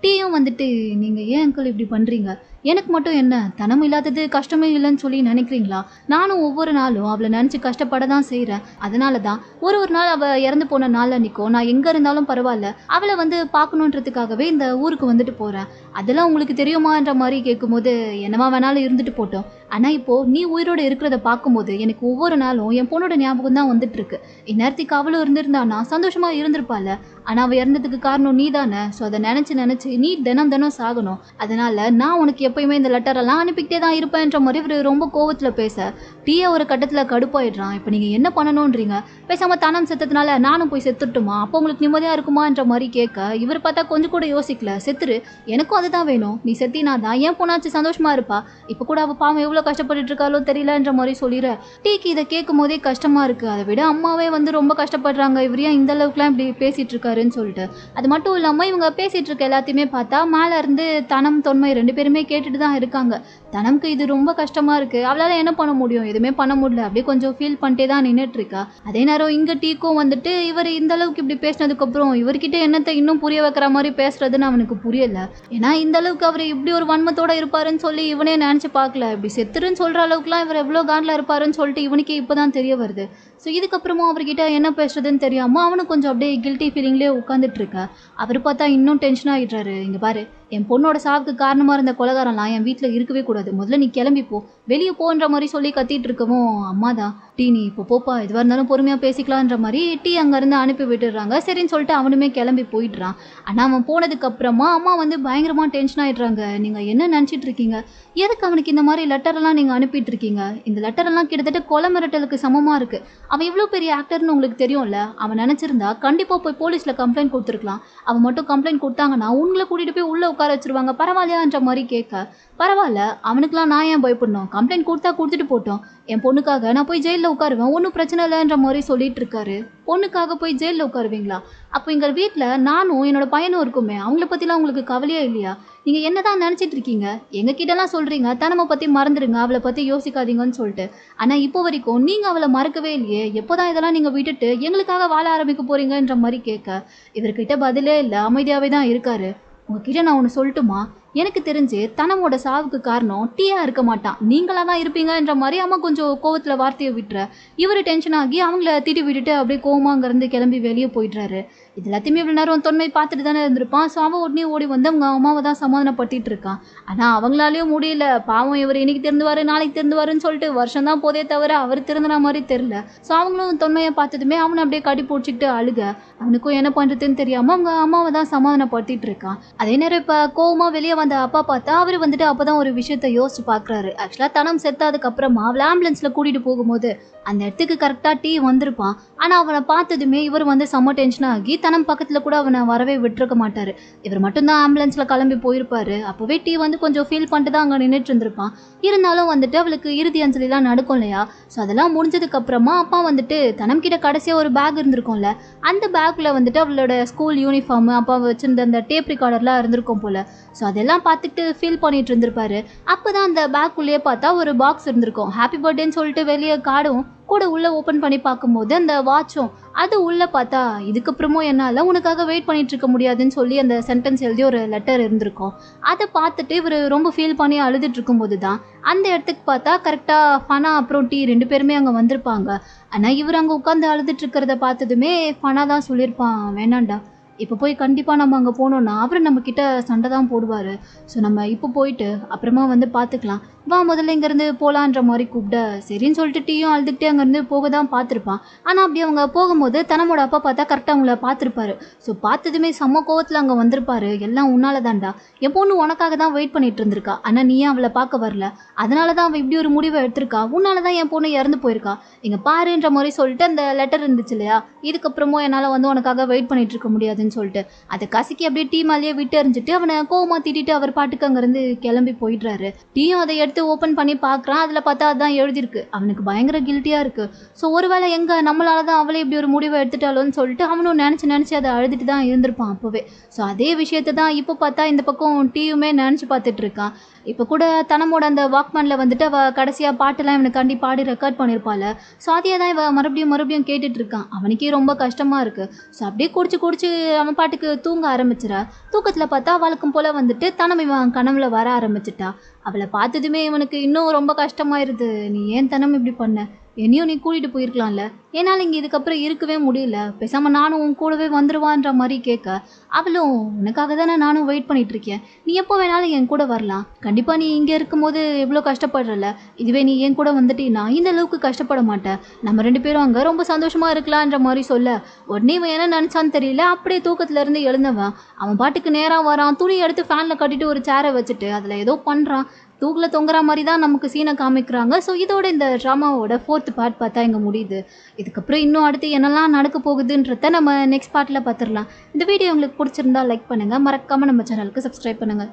டீயும் வந்துட்டு நீங்கள் ஏன் அங்கிள் இப்படி பண்ணுறீங்க, எனக்கு மட்டும் என்ன தனம் இல்லாதது கஷ்டமே இல்லைன்னு சொல்லி நினைக்கிறீங்களா, நானும் ஒவ்வொரு நாளும் அவளை நினச்சி கஷ்டப்பட தான் செய்கிறேன், அதனால தான் ஒரு நாள் அவள் இறந்து போன நாள் அன்றைக்கோ நான் எங்கே இருந்தாலும் பரவாயில்ல அவளை வந்து பார்க்கணுன்றதுக்காகவே இந்த ஊருக்கு வந்துட்டு போகிறேன், அதெல்லாம் உங்களுக்கு தெரியுமான்ற மாதிரி கேட்கும்போது, என்னவா வேணாலும் இருந்துட்டு போட்டோம், ஆனால் இப்போது நீ உயிரோடு இருக்கிறத பார்க்கும்போது எனக்கு ஒவ்வொரு நாளும் என் பொண்ணோட ஞாபகம் தான் வந்துட்டுருக்கு, இந்நேரத்துக்கு அவளும் இருந்திருந்தானா சந்தோஷமாக இருந்திருப்பாள், ஆனால் அவள் இறந்ததுக்கு காரணம் நீ தானே, ஸோ அதை நினச்சி நீ தினம் சாகணும், அதனால் நான் உனக்கு எப்பயுமே இந்த லெட்டரெல்லாம் அனுப்பிக்கிட்டே தான் இருப்பேன்ற மாதிரி இவர் ரொம்ப கோவத்தில் பேச, டீயை ஒரு கட்டத்தில் கடுப்பாயிடுறான். இப்போ நீங்கள் என்ன பண்ணணுன்றீங்க, பேசாமல் தனம் செத்ததுனால நானும் போய் செத்துட்டுமா, அப்போ உங்களுக்கு நிம்மதியாக இருக்குமான்ற மாதிரி கேட்க, இவர் பார்த்தா கொஞ்சம் கூட யோசிக்கல, செத்துரு எனக்கும் அதுதான் வேணும், நீ செத்தினா தான் என் பொண்ணாச்சு சந்தோஷமாக இருப்பா, இப்போ கூட அவள் பாவம் எவ்வளோ கஷ்டப்பட்டுட்டு இருக்காளோ தெரியலன்ற மாதிரி சொல்லிடுற. டீக்கு இதை கேட்கும் போதே கஷ்டமாக இருக்குது, அதை விட அம்மாவே வந்து ரொம்ப கஷ்டப்படுறாங்க, இவர் ஏன் இந்த அளவுக்குலாம் இப்படி பேசிகிட்டு இருக்காருன்னு சொல்லிட்டு. அது மட்டும் இல்லாமல் இவங்க பேசிகிட்டு இருக்க எல்லாத்தையுமே பார்த்தா மேலே இருந்து தனம் தொன்மை 2 பேருமே கேட்டுட்டு தான் இருக்காங்க. தனம்க்கு இது ரொம்ப கஷ்டமாக இருக்குது, அவளால் என்ன பண்ண முடியும், எதுவுமே பண்ண முடியல, அப்படியே கொஞ்சம் ஃபீல் பண்ணிட்டே தான் நின்றுட்டுருக்கா. அதே நேரம் இங்கே டீக்கும் வந்துட்டு இவர் இந்த அளவுக்கு இப்படி பேசினதுக்கப்புறம் இவர்கிட்ட என்னத்தை இன்னும் புரிய வைக்கிற மாதிரி பேசுறதுன்னு அவனுக்கு புரியலை. ஏன்னா இந்த அளவுக்கு அவர் இப்படி ஒரு வன்மத்தோடு இருப்பாருன்னு சொல்லி இவனே நினச்சி பார்க்கல, இப்படி செத்துருன்னு சொல்கிற அளவுக்குலாம் இவர் எவ்வளோ காண்டில் இருப்பாருன்னு சொல்லிட்டு இவனுக்கே இப்போ தான் தெரிய வருது. ஸோ இதுக்கப்புறமும் அவர்கிட்ட என்ன பேசுறதுன்னு தெரியாமல் அவனும் கொஞ்சம் அப்படியே கில்ட்டி ஃபீலிங்லேயே உட்காந்துட்டு இருக்கா. அவர் பார்த்தா இன்னும் டென்ஷன் ஆகிடுறாரு. இங்கே பாரு, என் பொண்ணோட சாவுக்கு காரணமாக இருந்த கொலைகாரன்லாம் என் வீட்டில் இருக்கவே கூடாது, முதல்ல நீ கிளம்பி போ, வெளியே போன்ற மாதிரி சொல்லி கத்திட்டு இருக்கவும் அம்மா தான் டீ நீ இப்போ போப்பா, எதுவாக இருந்தாலும் பொறுமையாக பேசிக்கலான்ற மாதிரி டீ அங்கேருந்து அனுப்பி விட்டுடுறாங்க. சரின்னு சொல்லிட்டு அவனுமே கிளம்பி போயிடுறான். ஆனால் அவன் போனதுக்கு அப்புறமா அம்மா வந்து பயங்கரமாக டென்ஷன் ஆகிடுறாங்க. நீங்கள் என்ன நினச்சிட்டு இருக்கீங்க, எதுக்கு அவனுக்கு இந்த மாதிரி லெட்டரெல்லாம் நீங்கள் அனுப்பிட்டு இருக்கீங்க, இந்த லெட்டரெல்லாம் கிட்டத்தட்ட கொலை மிரட்டலுக்கு சமமாக இருக்குது, அவன் எவ்வளோ பெரிய ஆக்டர்னு உங்களுக்கு தெரியும்ல, அவன் நினச்சிருந்தா கண்டிப்பாக போய் போலீஸில் கம்ப்ளைண்ட் கொடுத்துருக்கலாம், அவன் மட்டும் கம்ப்ளைண்ட் கொடுத்தாங்கன்னா உங்களை கூட்டிகிட்டு போய் உள்ளே உட்கார வச்சிருவாங்க, பரவாயில்லையான்ற மாதிரி கேட்க, பரவாயில்ல அவனுக்குலாம் நான் ஏன் பயப்படணும், கம்ப்ளைண்ட் கொடுத்தா கொடுத்துட்டு போட்டோம், என் பொண்ணுக்காக நான் போய் ஜெயிலில் உட்காருவேன், ஒன்றும் பிரச்சனை இல்லைன்ற மாதிரி சொல்லிட்டு இருக்காரு. பொண்ணுக்காக போய் ஜெயிலில் உட்காருவீங்களா, அப்போ எங்கள் வீட்டில் நானும் என்னோட பையனும் இருக்குமே, அவங்கள பற்றிலாம் உங்களுக்கு கவலையே இல்லையா, நீங்கள் என்ன தான் நினச்சிட்டு இருக்கீங்க, எங்ககிட்டலாம் சொல்கிறீங்க தனமை பற்றி மறந்துடுங்க, அவளை பற்றி யோசிக்காதீங்கன்னு சொல்லிட்டு, ஆனால் இப்போ வரைக்கும் நீங்கள் அவளை மறக்கவே இல்லையே, எப்போ தான் இதெல்லாம் நீங்கள் விட்டுட்டு எங்களுக்காக வாழ ஆரம்பிக்க போகிறீங்கன்ற மாதிரி கேட்க இவர்கிட்ட பதிலே இல்லை, அமைதியாகவே தான் இருக்காரு. உங்ககிட்ட நான் ஒன்று சொல்லட்டுமா, எனக்கு தெரிஞ்சு தனமோட சாவுக்கு காரணம் டீயா இருக்க மாட்டான், நீங்களாக தான் இருப்பீங்கன்ற மாதிரி அம்மா கொஞ்சம் கோவத்தில் வார்த்தையை விட்டுற. இவர் டென்ஷன் ஆகி அவங்கள திட்டி விட்டுட்டு அப்படியே கோவமாக அங்கேருந்து கிளம்பி வெளியே போயிடுறாரு. இது எல்லாத்தையுமே இவ்வளோ நேரம் தொன்மை பார்த்துட்டு தானே இருந்திருப்பான். ஸோ அவன் உடனே ஓடி வந்து அவங்க அம்மாவை தான் சமாதானப்படுத்திட்டு இருக்கான். ஆனால் அவங்களாலேயும் முடியல, பாவம் இவர் இன்னைக்கு திருந்துவார் நாளைக்கு திருந்துவாருன்னு சொல்லிட்டு வருஷம் தான் போதே தவிர அவர் திருந்தின மாதிரி தெரில. ஸோ அவங்களும் தொன்மையை பார்த்ததுமே அவனை அப்படியே கட்டி பிடிச்சிக்கிட்டு அழுக, அவனுக்கும் என்ன பண்ணுறதுன்னு தெரியாமல் அவங்க அம்மாவை தான் சமாதானப்படுத்திட்டு இருக்கான். அதே நேரம் இப்போ கோவமாக வெளியே வந்த அப்பா பார்த்தா அவர் வந்துட்டு அப்போதான் ஒரு விஷயத்த யோசிச்சு பார்க்குறாரு. ஆக்சுவலாக தனம் செத்தாதுக்கு அப்புறமா அவளை ஆம்புலன்ஸில் கூட்டிகிட்டு போகும்போது அந்த இடத்துக்கு கரெக்டாக டீ வந்திருப்பான். ஆனால் அவனை பார்த்ததுமே இவர் வந்து செம்ம டென்ஷன் ஆகி தனம் பக்கத்தில் கூட அவனை வரவே விட்டுருக்க மாட்டார். இவர் மட்டும்தான் ஆம்புலன்ஸில் கிளம்பி போயிருப்பார். அப்போவே டீ வந்து கொஞ்சம் ஃபீல் பண்ணிட்டு தான் அங்கே நின்றுட்டு இருந்திருப்பான். இருந்தாலும் வந்துட்டு அவளுக்கு இறுதி அஞ்சலிலாம் நடக்கும் இல்லையா, ஸோ அதெல்லாம் முடிஞ்சதுக்கப்புறமா அப்பா வந்துட்டு தனம் கிட்ட கடைசியாக ஒரு பேக் இருந்திருக்கும்ல, அந்த பேக்கில் வந்துட்டு அவளோட ஸ்கூல் யூனிஃபார்மு அப்பா வச்சுருந்த அந்த டேப் ரெக்கார்டர்லாம் இருந்திருக்கும் போல். ஸோ அதெல்லாம் பார்த்துட்டு ஃபீல் பண்ணிட்டு இருந்திருப்பாரு. அப்போ தான் அந்த பேக்குள்ளேயே பார்த்தா ஒரு பாக்ஸ் இருந்திருக்கும். ஹாப்பி பர்த்டேன்னு சொல்லிட்டு வெளியே கார்டும் கூட உள்ளே ஓப்பன் பண்ணி பார்க்கும்போது அந்த வாட்சும் அது உள்ளே பார்த்தா இதுக்கப்புறமும் என்னால் உனக்காக வெயிட் பண்ணிட்டு இருக்க முடியாதுன்னு சொல்லி அந்த சென்டென்ஸ் எழுதி ஒரு லெட்டர் இருந்திருக்கும். அதை பார்த்துட்டு இவர் ரொம்ப ஃபீல் பண்ணி அழுதுட்டு இருக்கும்போது தான் அந்த இடத்துக்கு பார்த்தா கரெக்டாக ஃபனா அப்புறம் டீ 2 பேருமே அங்கே வந்திருப்பாங்க. ஆனால் இவர் அங்கே உட்காந்து அழுதுட்டு இருக்கிறத பார்த்ததுமே ஃபனா தான் சொல்லியிருப்பான், வேணாண்டா இப்போ போய் கண்டிப்பாக நம்ம அங்கே போனோன்னா அவர் நம்மக்கிட்ட சண்டை தான் போடுவார், ஸோ நம்ம இப்போ போயிட்டு அப்புறமா வந்து பார்த்துக்கலாம், வா முதல்ல இங்கேருந்து போகலான்ற மாதிரி கூப்பிட சரின்னு சொல்லிட்டு டீயும் அழுதுகிட்டே அங்கேருந்து போக தான் பார்த்துருப்பான். ஆனால் அப்படி அவங்க போகும்போது தனமோட அப்பா பார்த்தா கரெக்டாக அவங்கள பார்த்துருப்பாரு. ஸோ பார்த்ததுமே செம்ம கோவத்தில் அங்கே வந்திருப்பாரு, எல்லாம் உன்னால தான்டா, என் பொண்ணு உனக்காக தான் வெயிட் பண்ணிட்டு இருந்திருக்கா, ஆனால் நீ அவளை பார்க்க வரல, அதனால தான் அவள் இப்படி ஒரு முடிவை எடுத்திருக்கா, உன்னால தான் என் பொண்ணு இறந்து போயிருக்கா, இங்கே பாருன்ற மாதிரி சொல்லிட்டு அந்த லெட்டர் இருந்துச்சு இல்லையா, இதுக்கப்புறமும் என்னால் வந்து உனக்காக வெயிட் பண்ணிட்டு இருக்க முடியாதுன்னு சொல்லிட்டு அதை கசக்கி அப்படியே டீ மேலேயே விட்டு எறிஞ்சிட்டு அவனை கோவமா திட்டிட்டு அவர் பாட்டுக்கு அங்கேருந்து கிளம்பி போயிடுறாரு. டீயும் அதை எடுத்து ஓப்பன் பண்ணி பார்க்குறான். அதில் பார்த்தா அதுதான் எழுதியிருக்கு. அவனுக்கு பயங்கர கில்ட்டியாக இருக்குது. ஸோ ஒருவேளை எங்கே நம்மளால தான் அவளே இப்படி ஒரு முடிவை எடுத்துட்டாலோன்னு சொல்லிட்டு அவனும் நினச்சி அதை அழுதுட்டு தான் இருந்திருப்பான் அப்போவே. ஸோ அதே விஷயத்தை தான் இப்போ பார்த்தா இந்த பக்கம் டீயுமே நினச்சி பார்த்துட்டு இருக்கான். இப்போ கூட தனமோட அந்த வாக்மேனில் வந்துட்டு அவள் கடைசியாக பாட்டெல்லாம் இவனுக்காண்டி பாடி ரெக்கார்ட் பண்ணியிருப்பாள். ஸோ அதையே தான் இவன் மறுபடியும் கேட்டுட்டு இருக்கான். அவனுக்கே ரொம்ப கஷ்டமாக இருக்குது. ஸோ அப்படியே குடிச்சு அவன் பாட்டுக்கு தூங்க ஆரம்பிச்சிடா. தூக்கத்தில் பார்த்தா அவளுக்கும் போல் வந்துட்டு தனம் இவன் கனவுல வர ஆரம்பிச்சிட்டா. அவளை பார்த்ததுமே இவனுக்கு இன்னும் ரொம்ப கஷ்டமாயிருது. நீ ஏன் தனம் இப்படி பண்ண, என்னையும் நீ கூட்டிகிட்டு போயிருக்கலாம்ல, என்னால் இங்கே இதுக்கப்புறம் இருக்கவே முடியல, பேசாமல் நானும் உன் கூடவே வந்துடுவான்ற மாதிரி கேட்க அவளும் உனக்காக தானே நானும் வெயிட் பண்ணிட்டு இருக்கேன், நீ எப்போ வேணாலும் என் கூட வரலாம், கண்டிப்பாக நீ இங்கே இருக்கும்போது எவ்வளோ கஷ்டப்படுறல, இதுவே நீ என் கூட வந்துட்டீன்னா இந்த அளவுக்கு கஷ்டப்பட மாட்டேன், நம்ம 2 பேரும் அங்கே ரொம்ப சந்தோஷமாக இருக்கலான்ற மாதிரி சொல்ல உடனே இவன் என்ன நினச்சான்னு தெரியல, அப்படியே தூக்கத்துலேருந்து எழுந்தவன் அவன் பாட்டுக்கு நேராக வரான். துணி எடுத்து ஃபேனில் கட்டிட்டு ஒரு சேரை வச்சுட்டு அதில் ஏதோ பண்ணுறான். தூக்கில் தொங்குற மாதிரி தான் நமக்கு சீனை காமிக்கிறாங்க. ஸோ இதோட இந்த ட்ராமாவோட 4th பார்ட் பார்த்தா இங்கே முடியுது. இதுக்கப்புறம் இன்னும் அடுத்து என்னெல்லாம் நடக்க போகுதுன்றத நம்ம நெக்ஸ்ட் பார்ட்டில் பார்த்துடலாம். இந்த வீடியோ உங்களுக்கு பிடிச்சிருந்தா லைக் பண்ணுங்கள், மறக்காமல் நம்ம சேனலுக்கு சப்ஸ்கிரைப் பண்ணுங்கள்.